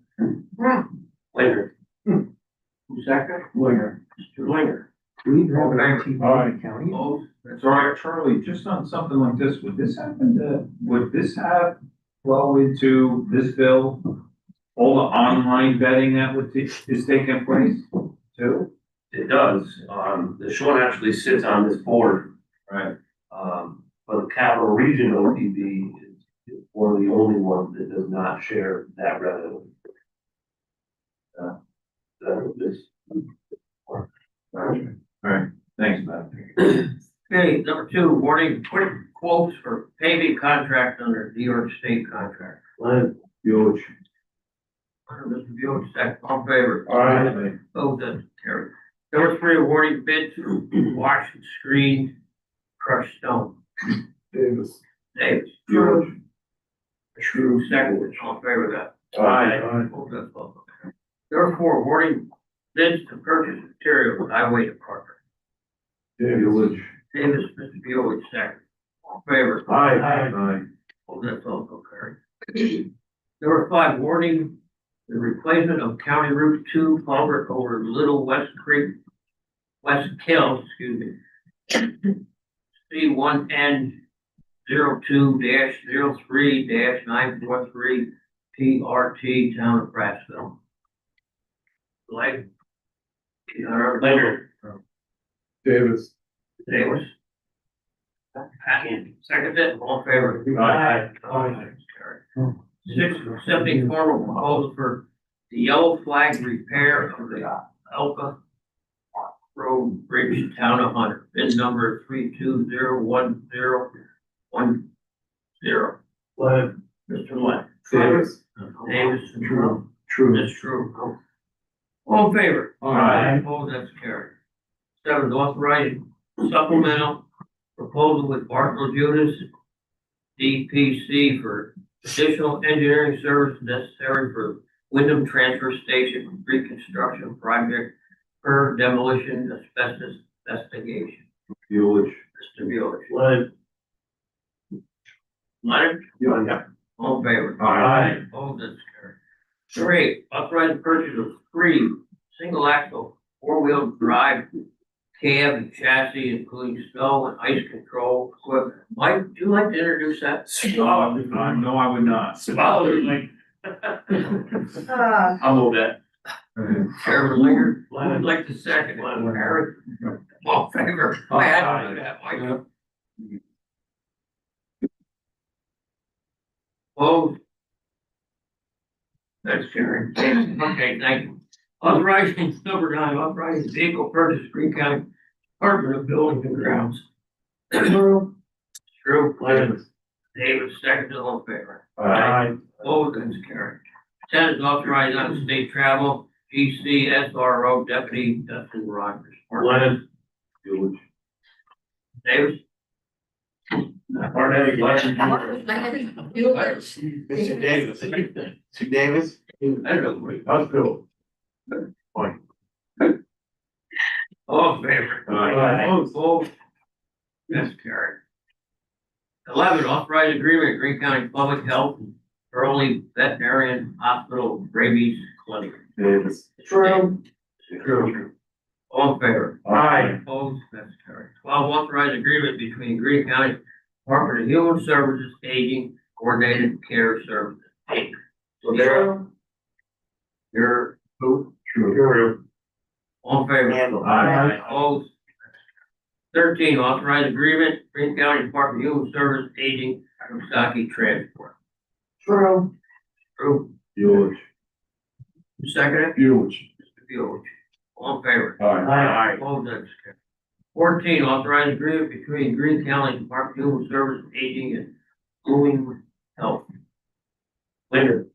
Winger. Who's second? Winger. Mr. Winger. We have Okay. an TV Aye. in the county. Opposed? That's all right, Charlie, just on something like this, would this have flow into this bill? All the online betting that is taking place too? It does. Sean actually sits on this board. Right. But the Capital Region OPB is one of the only ones that does not share that revenue. All right, thanks, Matt. Okay, number two, warning, quick quotes for paving contract under New York State contract. George. Mr. Buick, second, all in favor? Aye. Oh, that's carried. Number three, awarding bid to wash and screen crushed stone. Davis. Davis. George. True, second, all in favor of that? Aye. Oh, that's all. Number four, awarding bids to purchase material, highway department. Davis. Davis, Mr. Buick, second, all in favor? Aye. Oh, that's also carried. Number five, warning the replacement of County Route 2 culvert over Little West Creek, West Kill, excuse me. C1N 02-03-943 PRT, Town of Prattsville. Like, later. Davis. Davis. Second it, all in favor? Aye. Carried. Six, accepting formal proposal for the yellow flag repair of the Elka Road Bridge, Town of Hunter, bid number 32010110. Mr. Lynn. Davis. Davis and True. True. That's true. All in favor? Aye. Opposed, that's carried. Seven, authorizing supplemental proposal with Bartlett Judas DPC for additional engineering service necessary for Wyndham Transfer Station reconstruction project per demolition asbestos investigation. Bueller. Mr. Bueller. Leonard? Yeah. All in favor? Aye. All that's carried. 3, authorize the purchase of 3 single axle 4-wheel drive cab and chassis, including snow and ice control equipment. Mike, would you like to introduce that? No, I would not. I'll move that. Chairman Linger, I'd like to second it. Eric, all in favor? I had to do that, Mike. Oh. That's Sharon. Okay, thank you. Authorizing number 9, authorizing vehicle purchase, Greene County Department of Buildings and Grounds. True. David, second, all in favor. Aye. Oh, that's carried. 10 is authorized out of state travel, GC SRO Deputy Dustin Rogers. Lennon. Davis? Mr. Davis. Mr. Davis? I don't know. How's Bill? All in favor? Aye. Oh, that's carried. 11, authorized agreement, Greene County Public Health, Early Veterinarian Hospital Rabies Clinic. Davis. True. True. All in favor? Aye. Opposed, that's carried. 12, authorized agreement between Greene County Department of Human Services, Aging, Coordinated Care Services, Inc. So there, you're, who? True. All in favor? Aye. Opposed? 13, authorized agreement, Greene County Department of Human Services, Aging, Coxsackie Transport. True. True. Bueller. Who seconded it? Bueller. Mr. Bueller. All in favor? Aye. Opposed, that's carried. 14, authorized agreement between Greene County Department of Human Services, Aging, and Blooming Health. Linder.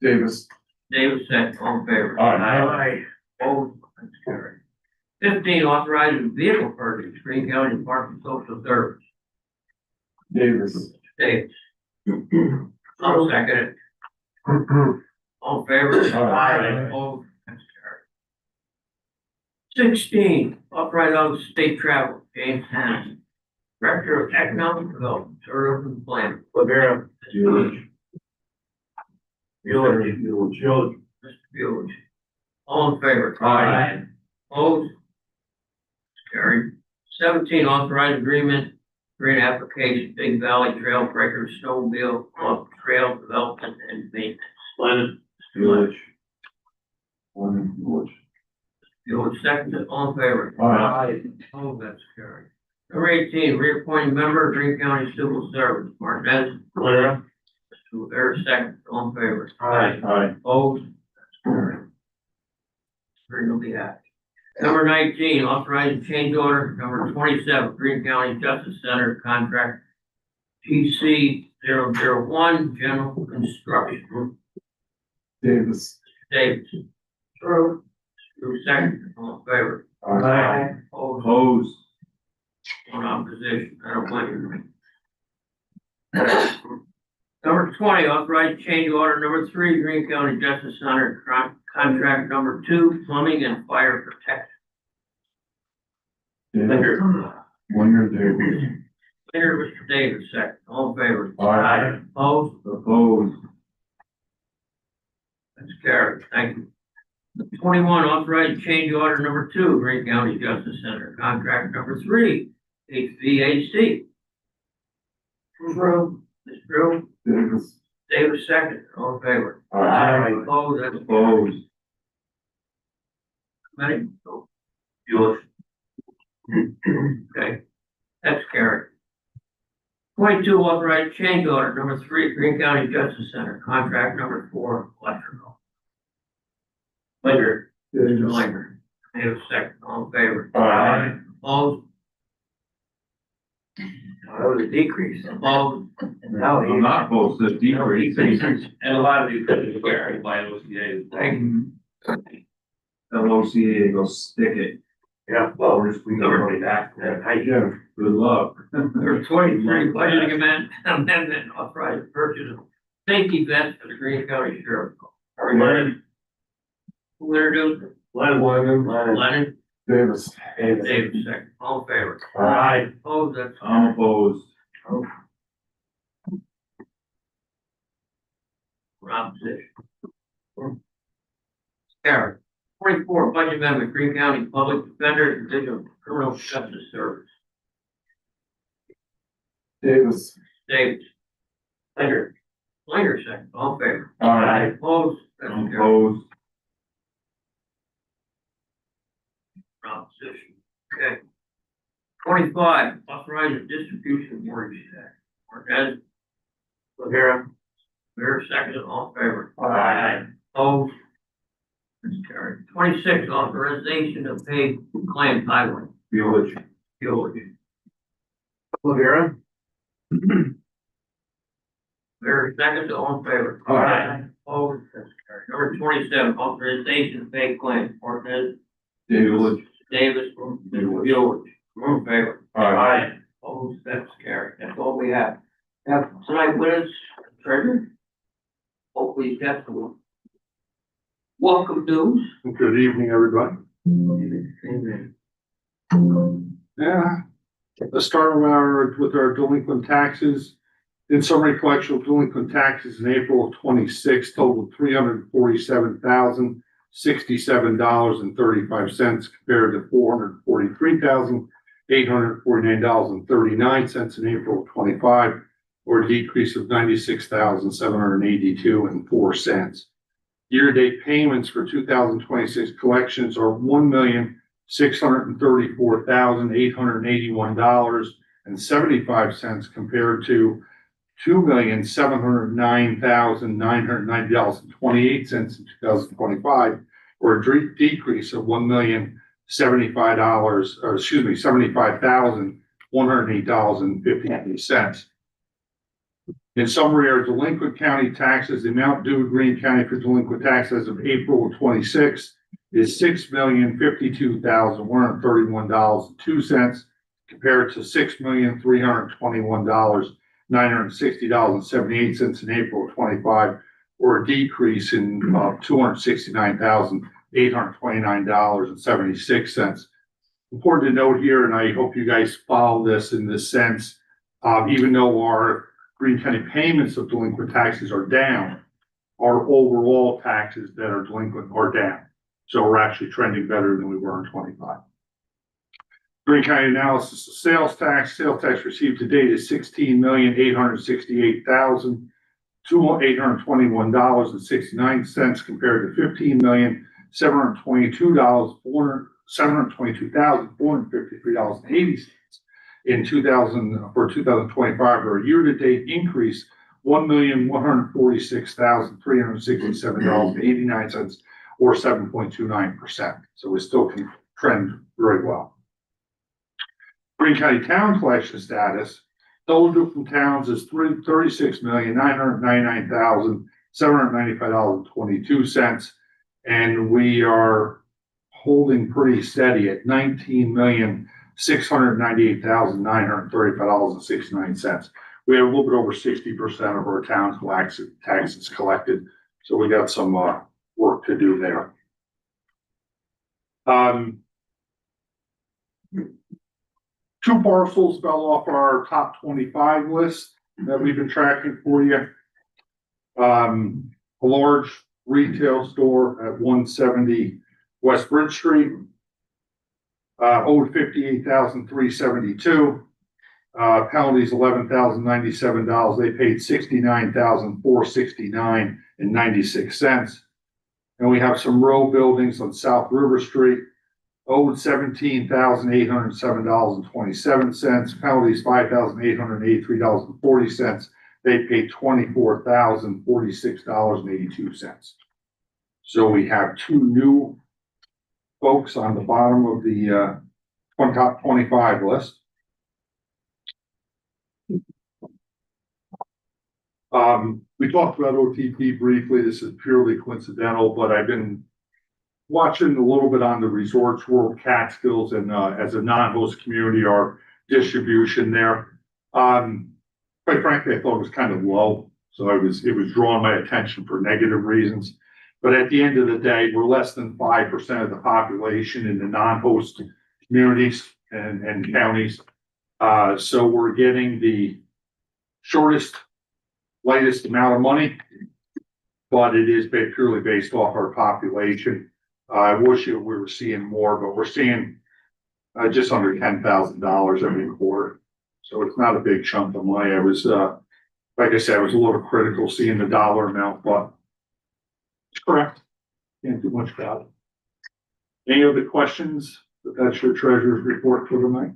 Davis. Davis, second, all in favor? Aye. Opposed, that's carried. 15, authorizing vehicle purchase, Greene County Department of Social Service. Davis. Davis. I'll second it. All in favor? Aye. Opposed, that's carried. 16, authorized out of state travel, James Hannon, Director of Economic Development, Tourism and Planning. Bueller. Mr. Bueller. All in favor? Aye. Opposed? Carried. 17, authorized agreement, grant application, Big Valley Trail Breaker Snowmobile Club Trail Development and Maintenance. Lennon. Bueller. Bueller. Bueller, second, all in favor? Aye. Oh, that's carried. Number 18, reappointing member, Greene County Civil Service, Martinez. Clear. Mr. Rivera, second, all in favor? Aye. Opposed? That's carried. Three will be happy. Number 19, authorizing change order number 27, Greene County Justice Center contract GC 001, general construction. Davis. Davis. True. True, second, all in favor? Aye. Opposed? Opposed. One opposition, I don't blame you. Number 20, authorized change order number 3, Greene County Justice Center contract number 2, plumbing and fire protection. Winger. Davis. Here, Mr. Davis, second, all in favor? Aye. Opposed? Opposed. That's carried, thank you. 21, authorized change order number 2, Greene County Justice Center, contract number 3, HVAC. True. Ms. Drew, Davis. Davis, second, all in favor? Aye. Opposed, that's Opposed. Ready? Bueller. Okay, that's carried. 22, authorized change order number 3, Greene County Justice Center, contract number 4, electrical. Linder. Mr. Linder. Davis, second, all in favor? Aye. Opposed? That was a decrease. Opposed? I'm not opposed to decrease. And a lot of these are carried by OCA. Thank you. LOCA, go stick it. Yeah, well, we're just, we never be back. Yeah, good luck. Number 23, budget amendment authorized purchase of safety vest for the Greene County Sheriff. Lennon. Who introduced it? Lennon. Davis. David, second. All in favor? Aye. Opposed, that's I'm opposed. opposition. Carried. 24, budget amendment, Greene County Public Defender, Division of Criminal Justice Service. Davis. Davis. Later. Second. All in favor? Aye. Opposed, that's I'm carried. opposed. Opposition. Okay. 25, authorizing distribution of mortgage tax. Marquez, Rivera. Mayor, second, all in favor? Aye. Opposed? That's carried. 26, authorization of paid claim highway. Village. Rivera. Mayor, second, all in favor? Aye. Opposed? That's carried. Number 27, authorization of paid claim. Marquez, Village. Davis, Village. All in favor? Aye. Opposed? That's carried. That's all we have. Now, tonight with us, treasurer. Hopefully, he's got some welcome news. Good evening, everybody. Yeah, let's start with our delinquent taxes. In summary, collection of delinquent taxes in April of 26 totaled $347,067.35 compared to $443,849.39 in April of 25, or a decrease of $96,782.04. Year-to-date payments for 2026 collections are $1,634,881.75 compared to $2,709,990.28 in 2025, or a decrease of $75,108.58. In summary, our delinquent county taxes, the amount due to Greene County for delinquent taxes as of April 26 is $6,052,131.02 compared to $6,321,960.78 in April of 25, or a decrease in $269,829.76. Important to note here, and I hope you guys follow this in this sense, even though our Greene County payments of delinquent taxes are down, our overall taxes that are delinquent are down. So we're actually trending better than we were in 25. Greene County analysis of sales tax received to date is $16,868,821.69 compared to $15,722,453.80 in 2025, or a year-to-date increase $1,146,367.89, or 7.29%. So we still can trend very well. Greene County town collection status, total due from towns is $36,999,795.22, and we are holding pretty steady at $19,698,935.69. We have a little bit over 60% of our town taxes collected, so we got some work to do there. Two parcels fell off our top 25 list that we've been tracking for you. A large retail store at 170 West Bridge Street, owed $58,372. Penalties $11,097. They paid $69,469.96. And we have some row buildings on South River Street, owed $17,807.27. Penalties $5,883.40. They paid $24,046.82. So we have two new folks on the bottom of the top 25 list. We talked about OTP briefly. This is purely coincidental, but I've been watching a little bit on the Resorts World Catskills and, as a non-host community, our distribution there. Quite frankly, I thought it was kind of low, so it was drawing my attention for negative reasons. But at the end of the day, we're less than 5% of the population in the non-host communities and counties. So we're getting the shortest, lightest amount of money, but it is purely based off our population. I wish we were seeing more, but we're seeing just under $10,000 every quarter. So it's not a big chunk of money. I was, like I said, I was a little critical seeing the dollar amount, but it's correct. Can't do much about it. Any other questions? That's your treasurer's report for the night.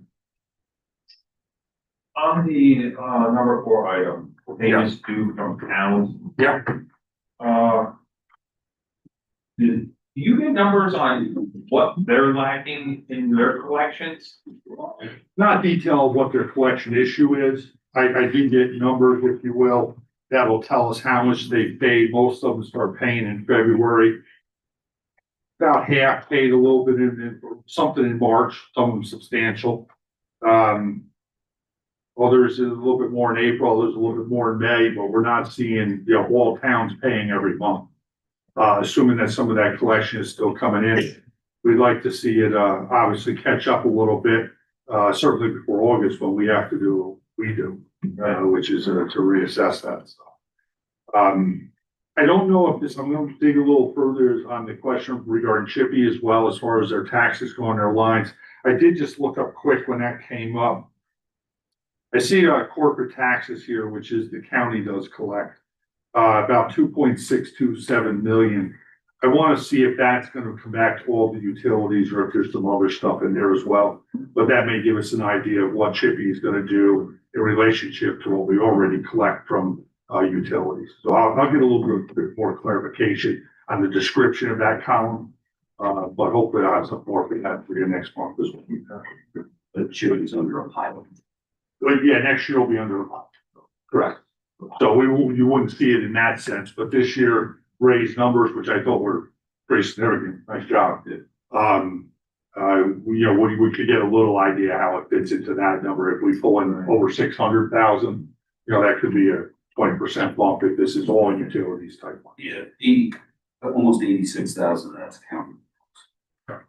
On the, number 4 item, payments due from towns. Yeah. Do you get numbers on what they're lacking in their collections? Not detail of what their collection issue is. I do get numbers, if you will, that'll tell us how much they paid. Most of them start paying in February. About half paid a little bit in something in March, some of them substantial. Others is a little bit more in April, there's a little bit more in May, but we're not seeing, all towns paying every month. Assuming that some of that collection is still coming in. We'd like to see it, obviously catch up a little bit, certainly before August when we have to do what we do, which is to reassess that stuff. I don't know if this, I'm going to dig a little further on the question regarding Chippy as well, as far as their taxes going, their lines. I did just look up quick when that came up. I see corporate taxes here, which is the county does collect, about 2.627 million. I want to see if that's going to come back to all the utilities or if there's some other stuff in there as well. But that may give us an idea of what Chippy is going to do in relationship to what we already collect from utilities. So I'll get a little bit more clarification on the description of that column. But hopefully I'll have some more for that for you next month as well. But Chippy's under a pilot. But yeah, next year will be under a month. Correct. So you wouldn't see it in that sense, but this year raised numbers, which I thought were pretty significant. Nice job. We could get a little idea how it fits into that number. If we pull in over 600,000, that could be a 20% bump if this is all utilities type one. Yeah, almost 86,000, that's counting. All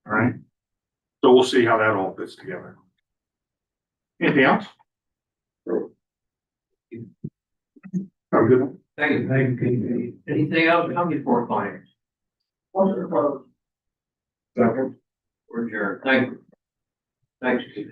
right. So we'll see how that all fits together. Anything else? Have a good one. Thank you. Thank you. Anything else coming for clients? Second. We're adjourned. Thank you. Thanks, Keith.